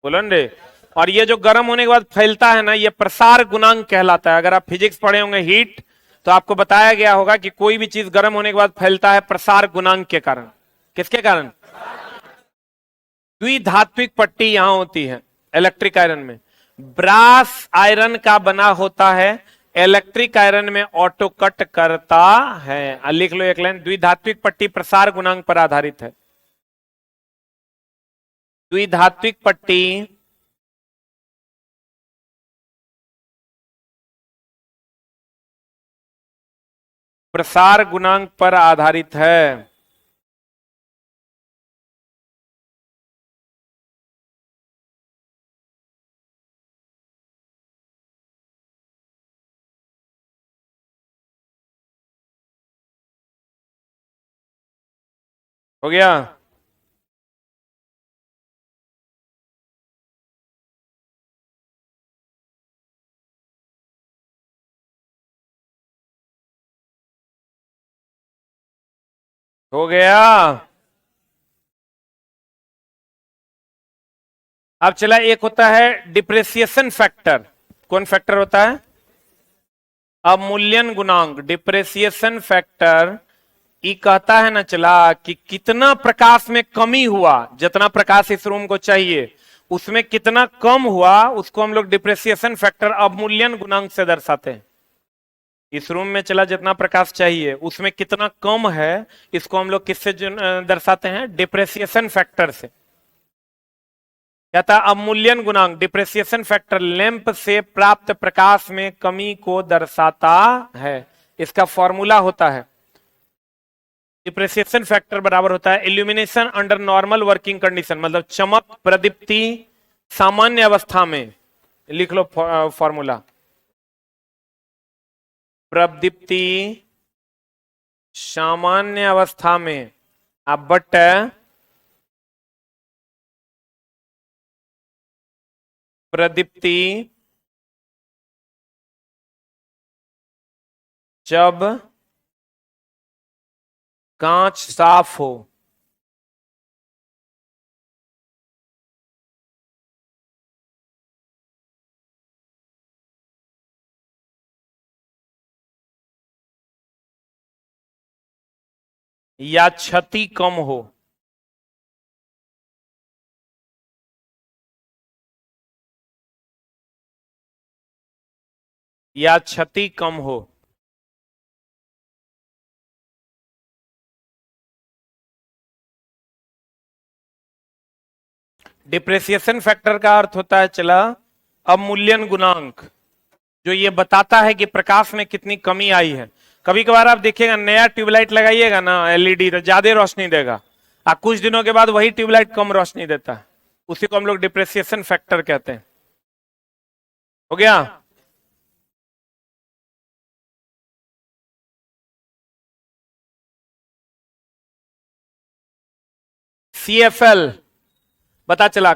बोलो रे। और ये जो गर्म होने के बाद फैलता है ना, ये प्रसार गुणांक कहलाता है। अगर आप फिजिक्स पढ़े होंगे हीट, तो आपको बताया गया होगा कि कोई भी चीज गर्म होने के बाद फैलता है प्रसार गुणांक के कारण। किसके कारण, द्विधात्विक पट्टी यहां होती है इलेक्ट्रिक आयरन में, ब्रास आयरन का बना होता है, इलेक्ट्रिक आयरन में ऑटो कट करता है। लिख लो एक लाइन, द्विधात्विक पट्टी प्रसार गुणांक पर आधारित है। द्विधात्विक पट्टी प्रसार गुणांक पर आधारित है। हो गया। हो गया। अब चला, एक होता है डिप्रेसिएशन फैक्टर। कौन फैक्टर होता है? अवमूल्यन गुणांक, डिप्रेसिएशन फैक्टर। ये कहता है ना चला कि कितना प्रकाश में कमी हुआ, जितना प्रकाश इस रूम को चाहिए उसमें कितना कम हुआ, उसको हम लोग डिप्रेसिएशन फैक्टर अवमूल्यन गुणांक से दर्शाते हैं। इस रूम में चला जितना प्रकाश चाहिए उसमें कितना कम है, इसको हम लोग किससे दर्शाते हैं? डिप्रेसिएशन फैक्टर से। कहता अवमूल्यन गुणांक, डिप्रेसिएशन फैक्टर लैंप से प्राप्त प्रकाश में कमी को दर्शाता है। इसका फॉर्मूला होता है, डिप्रेसिएशन फैक्टर बराबर होता है illumination under normal working condition, मतलब चमक प्रदीप्ति सामान्य अवस्था में। लिख लो फॉर्मूला, प्रदीप्ति सामान्य अवस्था में अब बट प्रदीप्ति जब कांच साफ हो। या क्षति कम हो। या क्षति कम हो। डिप्रेसिएशन फैक्टर का अर्थ होता है चला अवमूल्यन गुणांक, जो ये बताता है कि प्रकाश में कितनी कमी आई है। कभी कभार आप देखिएगा नया ट्यूबलाइट लगाइएगा ना एलईडी, तो ज्यादा रोशनी देगा, और कुछ दिनों के बाद वही ट्यूबलाइट कम रोशनी देता है। उसी को हम लोग डिप्रेसिएशन फैक्टर कहते हैं। हो गया? CFL पता चला,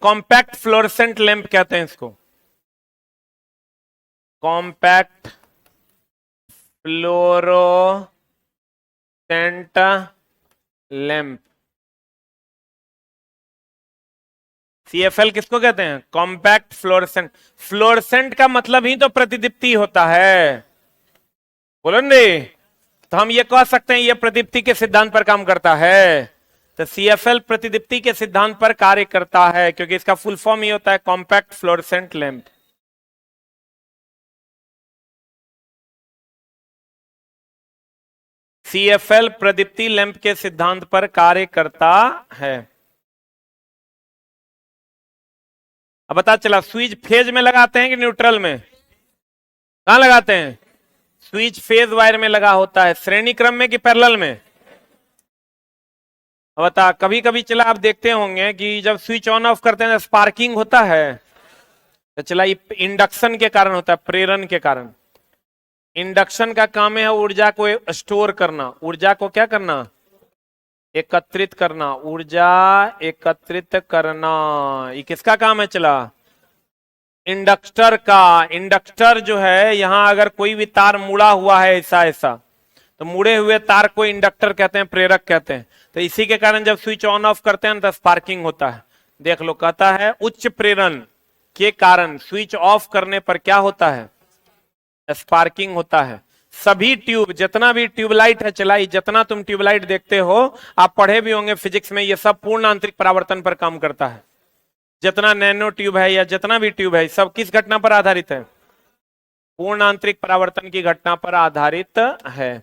कॉम्पैक्ट फ्लोरेसेंट लैंप कहते हैं इसको, कॉम्पैक्ट फ्लोरोसेंट लैंप। CFL किसको कहते हैं? Compact fluorescent. फ्लोरेसेंट का मतलब ही तो प्रतिदीप्ति होता है, बोलो ने। तो हम ये कह सकते हैं ये प्रतिदीप्ति के सिद्धांत पर काम करता है। तो CFL प्रतिदीप्ति के सिद्धांत पर कार्य करता है, क्योंकि इसका फुल फॉर्म ये होता है कॉम्पैक्ट फ्लोरेसेंट लैंप। CFL प्रदीप्ति लैंप के सिद्धांत पर कार्य करता है। अब पता चला स्विच फेज में लगाते हैं कि न्यूट्रल में? कहां लगाते हैं? स्विच फेज वायर में लगा होता है, श्रेणी क्रम में कि पैरेलल में? अब बता, कभी कभी चला आप देखते होंगे कि जब स्विच ऑन ऑफ करते हैं तो स्पार्किंग होता है, तो चला ये इंडक्शन के कारण होता है, प्रेरण के कारण। इंडक्शन का काम है ऊर्जा को स्टोर करना, ऊर्जा को क्या करना? एकत्रित करना, ऊर्जा एकत्रित करना। ये किसका काम है चला? इंडक्टर का। इंडक्टर जो है, यहां अगर कोई भी तार मुड़ा हुआ है ऐसा ऐसा, तो मुड़े हुए तार को इंडक्टर कहते हैं, प्रेरक कहते हैं। तो इसी के कारण जब स्विच ऑन ऑफ करते हैं तो स्पार्किंग होता है। देख लो, कहता है उच्च प्रेरण के कारण स्विच ऑफ करने पर क्या होता है? स्पार्किंग होता है। सभी ट्यूब, जितना भी ट्यूबलाइट है चलाई, जितना तुम ट्यूबलाइट देखते हो, आप पढ़े भी होंगे फिजिक्स में, ये सब पूर्ण आंतरिक परावर्तन पर काम करता है। जितना नैनो ट्यूब है या जितना भी ट्यूब है, सब किस घटना पर आधारित है? पूर्ण आंतरिक परावर्तन की घटना पर आधारित है।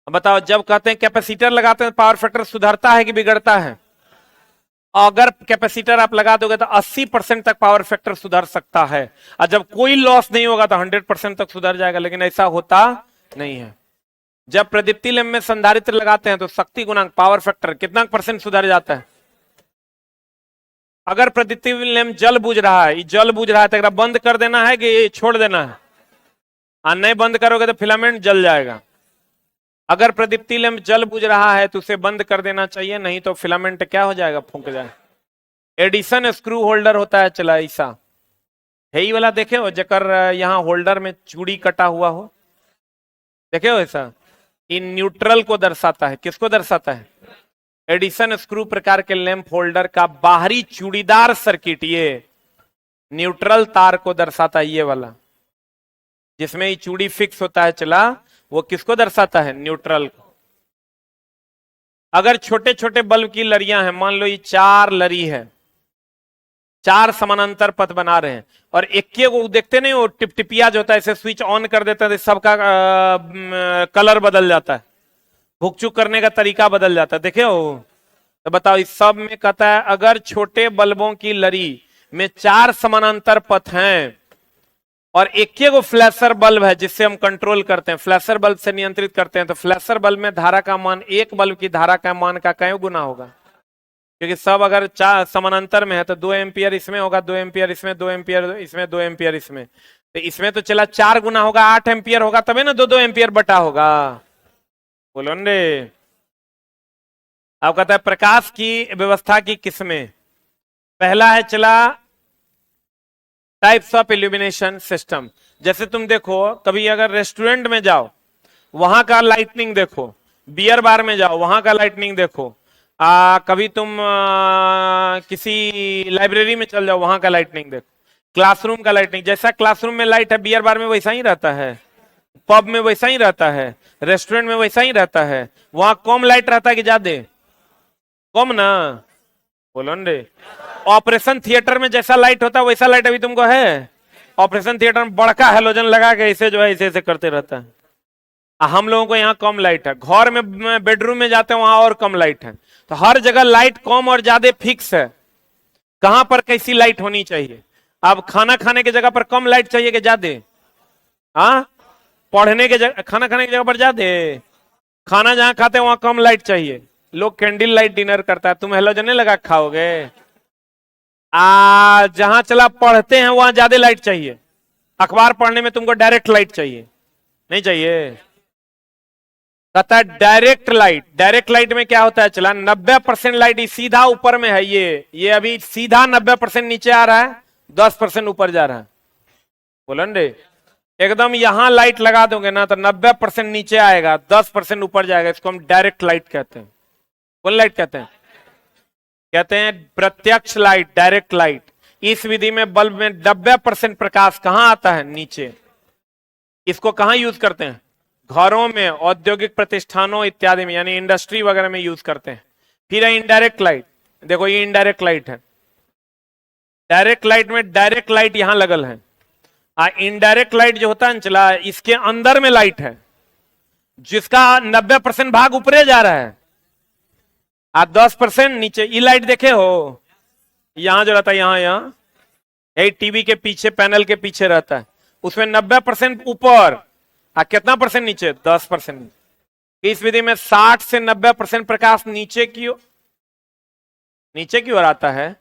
अब बताओ, जब कहते हैं कैपेसिटर लगाते हैं पावर फैक्टर सुधरता है कि बिगड़ता है? अगर कैपेसिटर आप लगा दोगे तो 80% तक पावर फैक्टर सुधर सकता है, और जब कोई लॉस नहीं होगा तो 100% तक सुधर जाएगा, लेकिन ऐसा होता नहीं है। जब प्रदीप्ति लैंप में संधारित्र लगाते हैं तो शक्ति गुणांक, पावर फैक्टर कितना % सुधर जाता है? अगर प्रदीप्ति लैंप जल बुझ रहा है, जल बुझ रहा है तो बंद कर देना है कि छोड़ देना है? और नहीं बंद करोगे तो फिलामेंट जल जाएगा। अगर प्रदीप्ति लैंप जल बुझ रहा है तो उसे बंद कर देना चाहिए, नहीं तो फिलामेंट क्या हो जाएगा? फूंक जाएगा। एडिशन स्क्रू होल्डर होता है चला ऐसा है, ही वाला देखे हो जकर यहाँ होल्डर में चूड़ी कटा हुआ हो, देखे हो ऐसा? इन न्यूट्रल को दर्शाता है। किसको दर्शाता है? एडिसन स्क्रू प्रकार के लैंप होल्डर का बाहरी चूड़ीदार सर्किट, ये न्यूट्रल तार को दर्शाता है, ये वाला जिसमें ये चूड़ी फिक्स होता है चला, वो किसको दर्शाता है? न्यूट्रल को। अगर छोटे छोटे बल्ब की लड़ियां हैं, मान लो ये 4 लड़ी है, 4 समानांतर पथ बना रहे हैं, और एक वो देखते नहीं, वो टिपटिपिया जो होता है, इसे स्विच ऑन कर देता है, सबका कलर बदल जाता है, भुकचुक करने का तरीका बदल जाता है, देखे हो? तो बताओ, इस सब में कहता है अगर छोटे बल्बों की लड़ी में 4 समानांतर पथ हैं और एक वो फ्लैशर बल्ब है जिससे हम कंट्रोल करते हैं, फ्लैशर बल्ब से नियंत्रित करते हैं, तो फ्लैशर बल्ब में धारा का मान एक बल्ब की धारा का मान का कई गुना होगा? क्योंकि सब अगर 4 समानांतर में है तो 2 एम्पियर इसमें होगा, 2 एम्पियर इसमें, 2 एम्पियर इसमें, 2 एम्पियर इसमें, तो इसमें तो चला 4 गुना होगा, 8 एम्पियर होगा, तभी ना 2-2 एम्पियर बटा होगा। बोलो रे। अब कहता है प्रकाश की व्यवस्था की किस्में, पहला है चला टाइप्स ऑफ इल्यूमिनेशन सिस्टम। जैसे तुम देखो, कभी अगर रेस्टोरेंट में जाओ वहां का लाइटनिंग देखो, बियर बार में जाओ वहां का लाइटनिंग देखो, कभी तुम किसी लाइब्रेरी में चल जाओ वहां का लाइटनिंग देखो, क्लासरूम का लाइटनिंग, जैसा क्लासरूम में लाइट है बियर बार में वैसा ही रहता है, पब में वैसा ही रहता है, रेस्टोरेंट में वैसा ही रहता है। वहां कम लाइट रहता है कि ज्यादा? कम ना, बोलो रे। ऑपरेशन थिएटर में जैसा लाइट होता है वैसा लाइट अभी तुमको है? ऑपरेशन थिएटर में बड़का हेलोजन लगा के इसे जो है इसे करते रहता है। हम लोगों को यहाँ कम लाइट है, घर में बेडरूम में जाते हैं वहां और कम लाइट है, तो हर जगह लाइट कम और ज्यादा फिक्स है। कहां पर कैसी लाइट होनी चाहिए? अब खाना खाने की जगह पर कम लाइट चाहिए कि ज्यादा? हाँ, पढ़ने के जगह, खाना खाने की जगह पर ज्यादा, खाना जहां खाते हैं वहां कम लाइट चाहिए। लोग कैंडल लाइट डिनर करता है, तुम हेलोजन लगा खाओगे? जहां चला पढ़ते हैं वहां ज्यादा लाइट चाहिए। अखबार पढ़ने में तुमको डायरेक्ट लाइट चाहिए, नहीं चाहिए? कहता है डायरेक्ट लाइट। डायरेक्ट लाइट में क्या होता है चला, 90% लाइट सीधा ऊपर में है, ये अभी सीधा 90% नीचे आ रहा है, 10% ऊपर जा रहा है। बोलन रे, एकदम यहां लाइट लगा दोगे ना तो 90% नीचे आएगा, 10% ऊपर जाएगा, इसको हम डायरेक्ट लाइट कहते हैं। कौन लाइट कहते हैं? कहते हैं प्रत्यक्ष लाइट, डायरेक्ट लाइट। इस विधि में बल्ब में 90% प्रकाश कहां आता है? नीचे। इसको कहां यूज करते हैं? घरों में, औद्योगिक प्रतिष्ठानों इत्यादि में, यानी इंडस्ट्री वगैरह में यूज करते हैं। फिर है इनडायरेक्ट लाइट। देखो ये इनडायरेक्ट लाइट है। डायरेक्ट लाइट में डायरेक्ट लाइट यहां लगल है, इनडायरेक्ट लाइट जो होता है चला, इसके अंदर में लाइट है जिसका 90% भाग ऊपरे जा रहा है, 10% नीचे। ये लाइट देखे हो, यहां जो रहता है, यहां यही टीवी के पीछे, पैनल के पीछे रहता है, उसमें 90% ऊपर, कितना परसेंट नीचे? 10%। इस विधि में 60 से 90% प्रकाश नीचे की ओर आता है।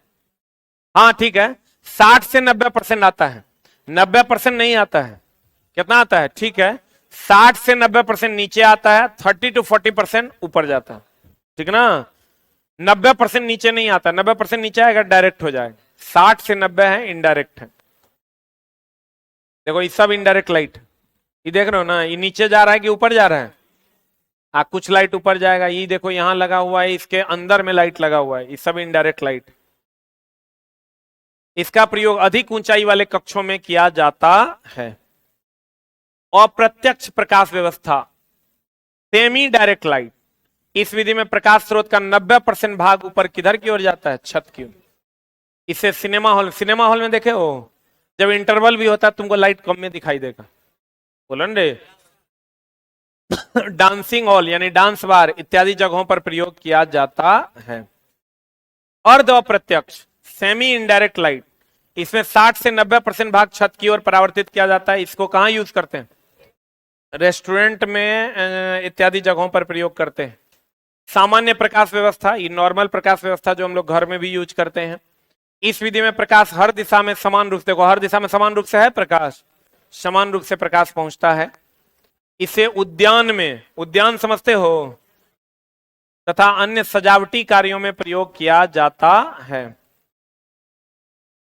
हाँ ठीक है, 60 से 90% आता है, 90% नहीं आता है। कितना आता है? ठीक है, 60 से 90% नीचे आता है, 30 to 40% ऊपर जाता है, ठीक ना? 90% नीचे नहीं आता, 90% नीचे आएगा डायरेक्ट हो जाएगा। 60 से 90 है इनडायरेक्ट है। देखो ये सब इनडायरेक्ट लाइट, ये देख रहे हो ना, ये नीचे जा रहा है कि ऊपर जा रहा है? कुछ लाइट ऊपर जाएगा, ये देखो यहां लगा हुआ है, इसके अंदर में लाइट लगा हुआ है, ये सब इनडायरेक्ट लाइट। इसका प्रयोग अधिक ऊंचाई वाले कक्षों में किया जाता है। अप्रत्यक्ष प्रकाश व्यवस्था, सेमी डायरेक्ट लाइट। इस विधि में प्रकाश स्रोत का 90% भाग ऊपर किधर की ओर जाता है? छत की ओर। इसे सिनेमा हॉल में देखे हो, जब इंटरवल भी होता है तुमको लाइट कम में दिखाई देगा। बोलो रे। डांसिंग हॉल यानी डांस बार इत्यादि जगहों पर प्रयोग किया जाता है। अर्ध अप्रत्यक्ष, सेमी इनडायरेक्ट लाइट, इसमें 60 से 90% भाग छत की ओर परावर्तित किया जाता है। इसको कहां यूज करते हैं? रेस्टोरेंट में इत्यादि जगहों पर प्रयोग करते हैं। सामान्य प्रकाश व्यवस्था, ये नॉर्मल प्रकाश व्यवस्था जो हम लोग घर में भी यूज करते हैं। इस विधि में प्रकाश हर दिशा में समान रूप से, देखो हर दिशा में समान रूप से है प्रकाश, समान रूप से प्रकाश पहुंचता है। इसे उद्यान में, उद्यान समझते हो, तथा अन्य सजावटी कार्यों में प्रयोग किया जाता है।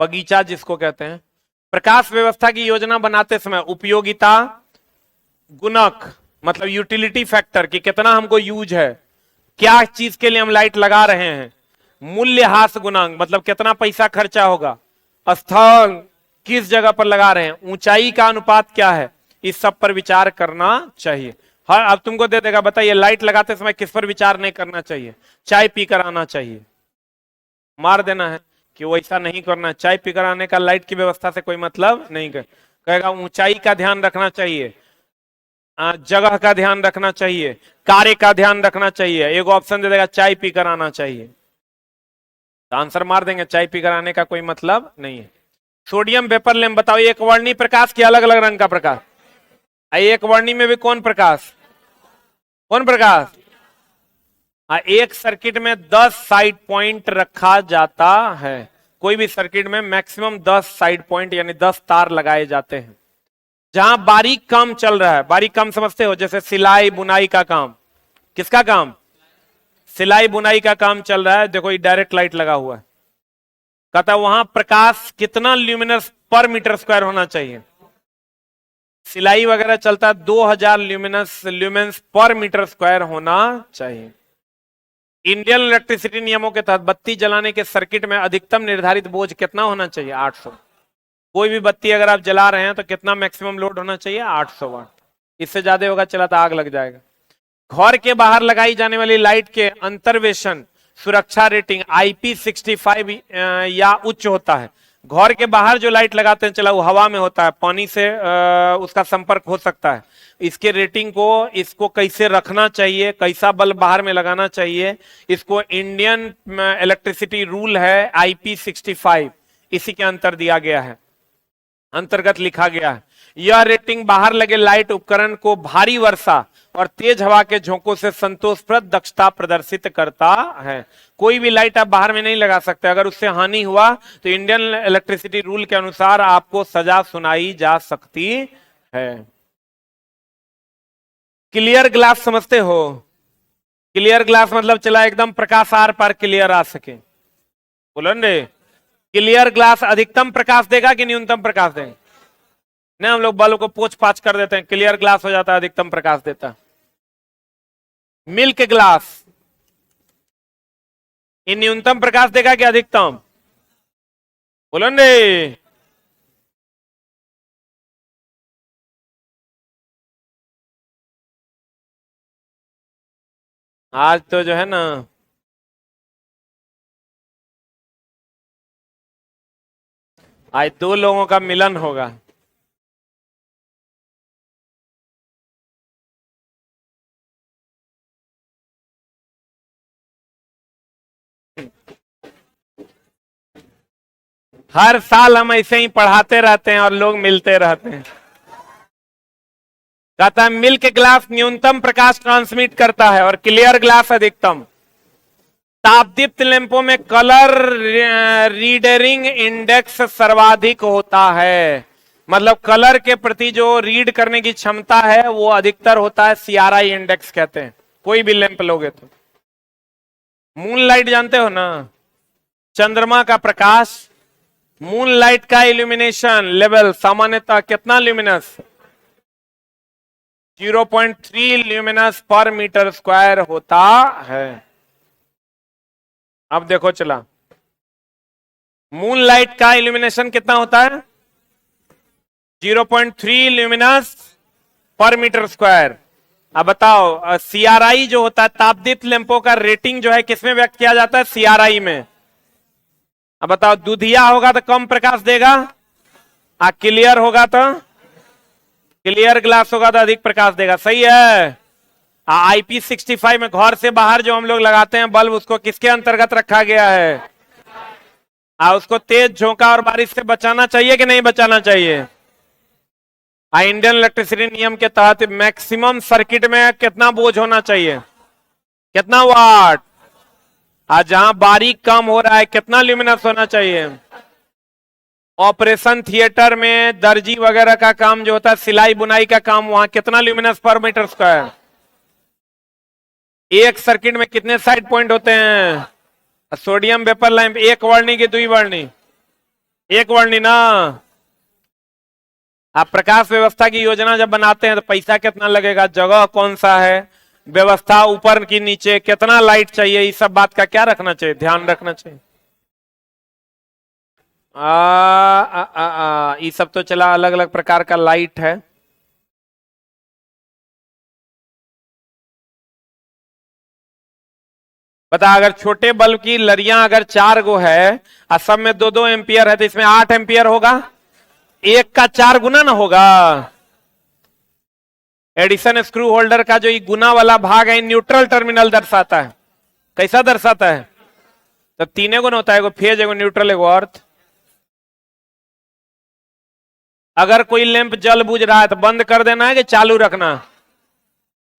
बगीचा जिसको कहते हैं। प्रकाश व्यवस्था की योजना बनाते समय उपयोगिता गुणक, मतलब यूटिलिटी फैक्टर, कि कितना हमको यूज है, क्या चीज के लिए हम लाइट लगा रहे हैं? मूल्यह्रास गुणांक, मतलब कितना पैसा खर्चा होगा, स्थान किस जगह पर लगा रहे हैं, ऊंचाई का अनुपात क्या है, इस सब पर विचार करना चाहिए। हाँ, अब तुमको दे देगा, बताइए लाइट लगाते समय किस पर विचार नहीं करना चाहिए? चाय पीकर आना चाहिए, मार देना है कि वैसा नहीं करना, चाय पीकर आने का लाइट की व्यवस्था से कोई मतलब नहीं। कहेगा ऊंचाई का ध्यान रखना चाहिए, जगह का ध्यान रखना चाहिए, कार्य का ध्यान रखना चाहिए। एक ऑप्शन दे देगा चाय पीकर आना चाहिए, तो आंसर मार देंगे, चाय पीकर आने का कोई मतलब नहीं है। सोडियम वेपर लैंप, बताओ एक वर्णी प्रकाश की अलग अलग रंग का प्रकाश, एक वर्णी में भी कौन प्रकाश, कौन प्रकाश? एक सर्किट में 10 साइड पॉइंट रखा जाता है, कोई भी सर्किट में मैक्सिमम 10 साइड पॉइंट यानी 10 तार लगाए जाते हैं। जहां बारीक काम चल रहा है, बारीक काम समझते हो, जैसे सिलाई बुनाई का काम, किसका काम? सिलाई बुनाई का काम चल रहा है, देखो ये डायरेक्ट लाइट लगा हुआ है, कहता है वहां प्रकाश कितना ल्यूमिनस पर मीटर स्क्वायर होना चाहिए? सिलाई वगैरह चलता है 2000 ल्यूमेंस पर मीटर स्क्वायर होना चाहिए। इंडियन इलेक्ट्रिसिटी नियमों के तहत बत्ती जलाने के सर्किट में अधिकतम निर्धारित बोझ कितना होना चाहिए? 800। कोई भी बत्ती अगर आप जला रहे हैं तो कितना मैक्सिमम लोड होना चाहिए? 800 वाट। इससे ज्यादा होगा चला तो आग लग जाएगा। घर के बाहर लगाई जाने वाली लाइट के अंतर्वेशन सुरक्षा रेटिंग IP65 या उच्च होता है। घर के बाहर जो लाइट लगाते हैं, चला वो हवा में होता है, पानी से उसका संपर्क हो सकता है। इसके रेटिंग को, इसको कैसे रखना चाहिए, कैसा बल्ब बाहर में लगाना चाहिए, इसको इंडियन इलेक्ट्रिसिटी रूल है IP65, इसी के अंतर दिया गया है, अंतर्गत लिखा गया है। यह रेटिंग बाहर लगे लाइट उपकरण को भारी वर्षा और तेज हवा के झोंकों से संतोषप्रद दक्षता प्रदर्शित करता है। कोई भी लाइट आप बाहर में नहीं लगा सकते, अगर उससे हानि हुआ तो इंडियन इलेक्ट्रिसिटी रूल के अनुसार आपको सजा सुनाई जा सकती है। क्लियर ग्लास समझते हो? क्लियर ग्लास मतलब चला एकदम प्रकाश आर पार क्लियर आ सके, बोलो रे। क्लियर ग्लास अधिकतम प्रकाश देगा कि न्यूनतम प्रकाश देगा? नहीं, हम लोग बल्ब को पोछ पाछ कर देते हैं, क्लियर ग्लास हो जाता है, अधिकतम प्रकाश देता है। मिल्क ग्लास ये न्यूनतम प्रकाश देगा कि अधिकतम? बोलो रे। आज तो जो है ना, आज दो लोगों का मिलन होगा। हर साल हम ऐसे ही पढ़ाते रहते हैं और लोग मिलते रहते हैं। कहता है मिल्क ग्लास न्यूनतम प्रकाश ट्रांसमिट करता है और क्लियर ग्लास अधिकतम। तापदीप्त लैंपों में कलर रीडरिंग इंडेक्स सर्वाधिक होता है, मतलब कलर के प्रति जो रीड करने की क्षमता है वो अधिकतर होता है, CRI इंडेक्स कहते हैं। कोई भी लैंप लोगे तो, मून लाइट जानते हो ना, चंद्रमा का प्रकाश, मून लाइट का इल्यूमिनेशन लेवल सामान्यतः कितना ल्यूमिनस? 0.3 ल्यूमिनस पर मीटर स्क्वायर होता है। अब देखो चला, मून लाइट का इल्यूमिनेशन कितना होता है? 0.3 ल्यूमिनस पर मीटर स्क्वायर। अब बताओ CRI जो होता है, तापदीप्त लैंपों का रेटिंग जो है किसमें व्यक्त किया जाता है? CRI में। अब बताओ दुधिया होगा तो कम प्रकाश देगा, क्लियर होगा तो, क्लियर ग्लास होगा तो अधिक प्रकाश देगा, सही है। IP65 में घर से बाहर जो हम लोग लगाते हैं बल्ब, उसको किसके अंतर्गत रखा गया है? उसको तेज झोंका और बारिश से बचाना चाहिए कि नहीं बचाना चाहिए? इंडियन इलेक्ट्रिसिटी नियम के तहत मैक्सिमम सर्किट में कितना बोझ होना चाहिए? कितना वाट? जहां बारीक काम हो रहा है कितना ल्यूमिनस होना चाहिए? ऑपरेशन थिएटर में दर्जी वगैरह का काम जो होता है, सिलाई बुनाई का काम, वहां कितना ल्यूमिनस पर मीटर स्क्वायर? एक सर्किट में कितने साइड पॉइंट होते हैं? सोडियम वेपर लैंप एक वर्णी की दुई वर्णी? एक वर्णी ना। आप प्रकाश व्यवस्था की योजना जब बनाते हैं तो पैसा कितना लगेगा, जगह कौन सा है, व्यवस्था ऊपर की नीचे, कितना लाइट चाहिए, इस सब बात का क्या रखना चाहिए, ध्यान रखना चाहिए। ये सब तो चला, अलग अलग प्रकार का लाइट है। बता, अगर छोटे बल्ब की लड़ियां अगर 4 गो है और सब में 2-2 एम्पियर है तो इसमें 8 एम्पियर होगा, एक का 4 गुना ना होगा। एडिशन स्क्रू होल्डर का जो ये गुना वाला भाग है न्यूट्रल टर्मिनल दर्शाता है। कैसा दर्शाता है? तो 3 गुना होता है, एगो फेज, एगो न्यूट्रल, एगो अर्थ। अगर कोई लैंप जल बुझ रहा है तो बंद कर देना है कि चालू रखना?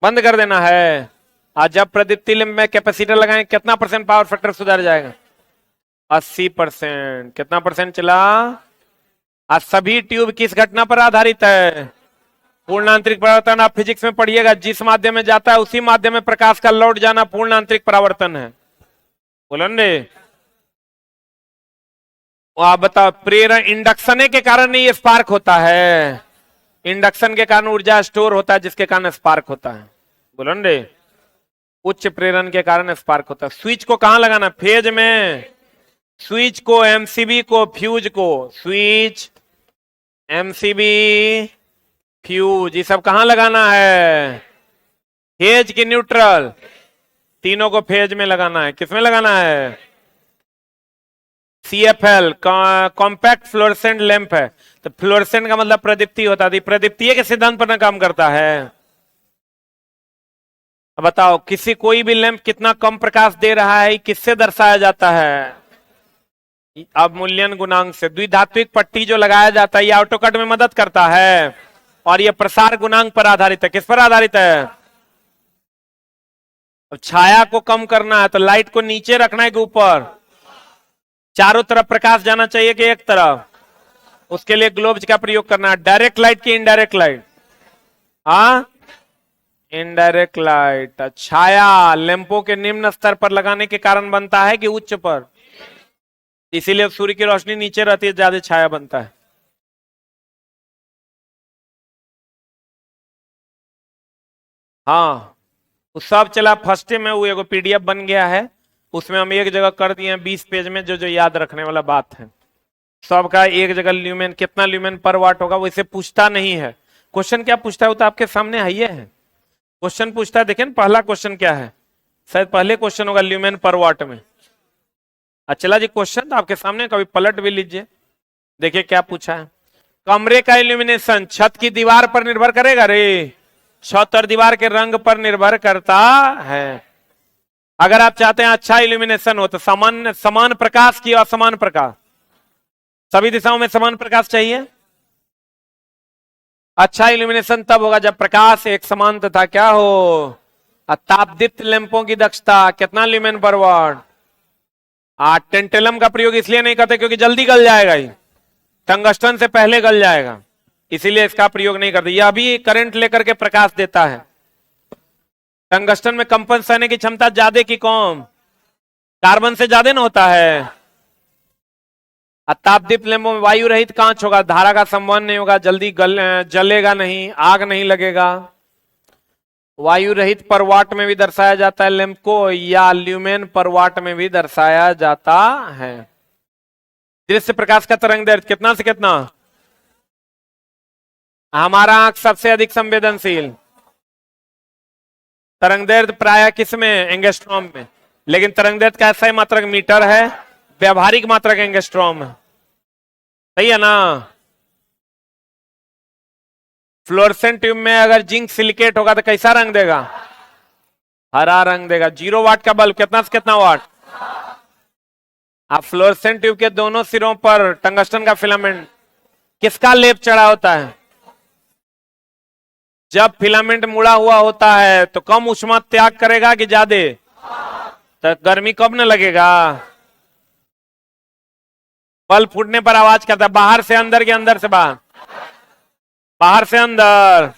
बंद कर देना है। आज जब प्रदीप्ति लैंप में कैपेसिटर लगाएं कितना परसेंट पावर फैक्टर सुधर जाएगा? 80%। कितना परसेंट चला? आज सभी ट्यूब किस घटना पर आधारित है? पूर्ण आंतरिक परावर्तन। आप फिजिक्स में पढ़िएगा, जिस माध्यम में जाता है उसी माध्यम में प्रकाश का लौट जाना पूर्ण आंतरिक परावर्तन है। बोलो ने। आप बताओ, प्रेरण इंडक्शन के कारण नहीं स्पार्क होता है? इंडक्शन के कारण ऊर्जा स्टोर होता है जिसके कारण स्पार्क होता है। बोलो ने। उच्च प्रेरण के कारण स्पार्क होता है। स्विच को कहां लगाना? फेज में। स्विच को, एमसीबी को, फ्यूज को। स्विच, एमसीबी, फ्यूज, ये सब कहां लगाना है? फेज की न्यूट्रल? तीनों को फेज में लगाना है। किसमें लगाना है? CFL, कॉम्पैक्ट फ्लोरेसेंट लैंप है। तो फ्लोरेसेंट का मतलब प्रदीप्ति होता है, प्रदीप्तीय के सिद्धांत पर ना काम करता है। अब बताओ, किसी कोई भी लैंप कितना कम प्रकाश दे रहा है, किससे दर्शाया जाता है? अवमूल्यन गुणांक से। द्विधात्विक पट्टी जो लगाया जाता है ये ऑटोकट में मदद करता है, और ये प्रसार गुणांक पर आधारित है। किस पर आधारित है? अब छाया को कम करना है तो लाइट को नीचे रखना है कि ऊपर? चारों तरफ प्रकाश जाना चाहिए कि एक तरफ? उसके लिए ग्लोब्स का प्रयोग करना है। डायरेक्ट लाइट की इनडायरेक्ट लाइट? हाँ, इनडायरेक्ट लाइट। छाया लैंपों के निम्न स्तर पर लगाने के कारण बनता है कि उच्च पर? इसीलिए सूर्य की रोशनी नीचे रहती है, ज्यादा छाया बनता है। हाँ, वो सब चला फर्स्ट में, वो एगो PDF बन गया है, उसमें हम एक जगह कर दिए हैं 20 पेज में, जो जो याद रखने वाला बात है सबका। एक जगह ल्यूमेन, कितना ल्यूमेन पर वाट होगा, वो इसे पूछता नहीं है। क्वेश्चन क्या पूछता है वो तो आपके सामने है ही है। क्वेश्चन पूछता है, देखें पहला क्वेश्चन क्या है, शायद पहले क्वेश्चन होगा ल्यूमेन पर वाट में। चला जी, क्वेश्चन तो आपके सामने, कभी पलट भी लीजिए, देखिए क्या पूछा है। कमरे का इल्यूमिनेशन छत की दीवार पर निर्भर करेगा रे? छत और दीवार के रंग पर निर्भर करता है। अगर आप चाहते हैं अच्छा इल्यूमिनेशन हो तो समान प्रकाश की असमान प्रकाश, सभी दिशाओं में समान प्रकाश चाहिए। अच्छा इल्यूमिनेशन तब होगा जब प्रकाश एक समान तथा क्या हो, तापदीप्त लैंपों की दक्षता कितना ल्यूमेन पर वाट। टेंटेलम का प्रयोग इसलिए नहीं करते क्योंकि जल्दी गल जाएगा, ही टंगस्टन से पहले गल जाएगा, इसीलिए इसका प्रयोग नहीं करते। यह भी करंट लेकर के प्रकाश देता है। टंगस्टन में कंपन सहने की क्षमता ज्यादा की कम? कार्बन से ज्यादा ना होता है। तापदीप्त लैंपों में वायु रहित कांच होगा, धारा का संवहन नहीं होगा, जल्दी जलेगा नहीं, आग नहीं लगेगा। वायु रहित पर वाट में भी दर्शाया जाता है लैंप को, या ल्यूमेन पर वाट में भी दर्शाया जाता है। दृश्य प्रकाश का तरंग दैर्ध्य कितना से कितना? हमारा आंख सबसे अधिक संवेदनशील। तरंग दैर्ध्य प्राय किसमें? एंगस्ट्रॉम में। लेकिन तरंग दैर्ध्य का SI मात्रक मीटर है, व्यावहारिक मात्रक एंगस्ट्रॉम है। सही है ना? फ्लोरेसेंट ट्यूब में अगर जिंक सिलिकेट होगा तो कैसा रंग देगा? हरा रंग देगा। 0 वाट का बल्ब कितना से कितना वाट? आप फ्लोरेसेंट ट्यूब के दोनों सिरों पर टंगस्टन का फिलामेंट किसका लेप चढ़ा होता है? जब फिलामेंट मुड़ा हुआ होता है तो कम ऊष्मा त्याग करेगा कि ज्यादा? तो गर्मी कब न लगेगा? बल्ब फूटने पर आवाज करता है, बाहर से अंदर के अंदर से बाहर? बाहर से अंदर।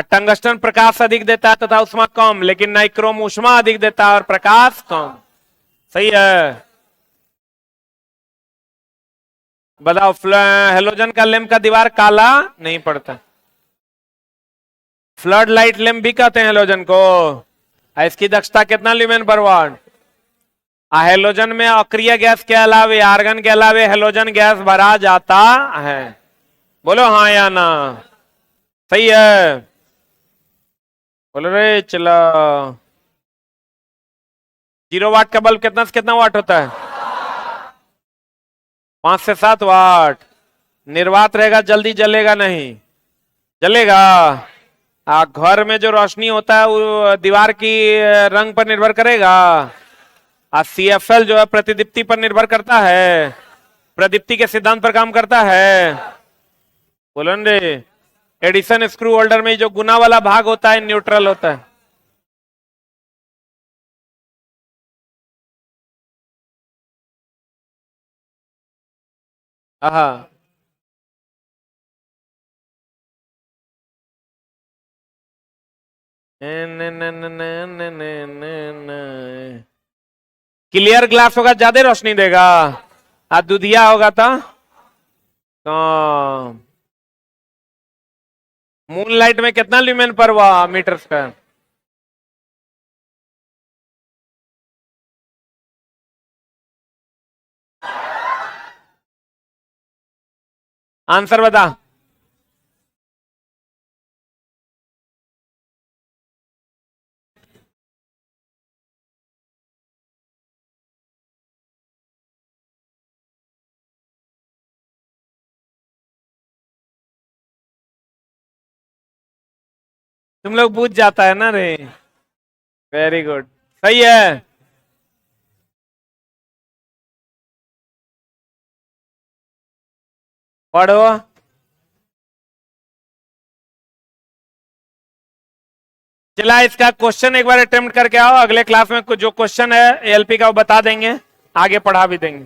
टंगस्टन प्रकाश अधिक देता है तथा ऊष्मा कम, लेकिन नाइक्रोम ऊष्मा अधिक देता है और प्रकाश कम। सही है। बताओ, हेलोजन का लैंप का दीवार काला नहीं पड़ता। फ्लड लाइट लैम्प भी कहते हैं हेलोजन को। इसकी दक्षता कितना ल्यूमेन पर वाट? हेलोजन में अक्रिय गैस के अलावे, आर्गन के अलावे हेलोजन गैस भरा जाता है। बोलो हाँ या ना? सही है, बोलो रे। चलो, 0 वाट का बल्ब कितना से कितना वाट होता है? 5 से 7 वाट। निर्वात रहेगा, जल्दी जलेगा नहीं? जलेगा। घर में जो रोशनी होता है वो दीवार की रंग पर निर्भर करेगा। CFL जो है प्रतिदीप्ति पर निर्भर करता है, प्रतिदीप्ति के सिद्धांत पर काम करता है। बोलो रे। एडिशन स्क्रू होल्डर में जो गुना वाला भाग होता है न्यूट्रल होता है। हाँ, क्लियर ग्लास होगा ज्यादा रोशनी देगा, दुधिया होगा तो मून लाइट में कितना ल्यूमेन पर मीटर स्क्वायर? आंसर बता। तुम लोग पूछ जाता है ना रे। वेरी गुड, सही है। पढ़ो। चला, इसका क्वेश्चन एक बार अटेम्प्ट करके आओ, अगले क्लास में जो क्वेश्चन है एएलपी का वो बता देंगे, आगे पढ़ा भी देंगे।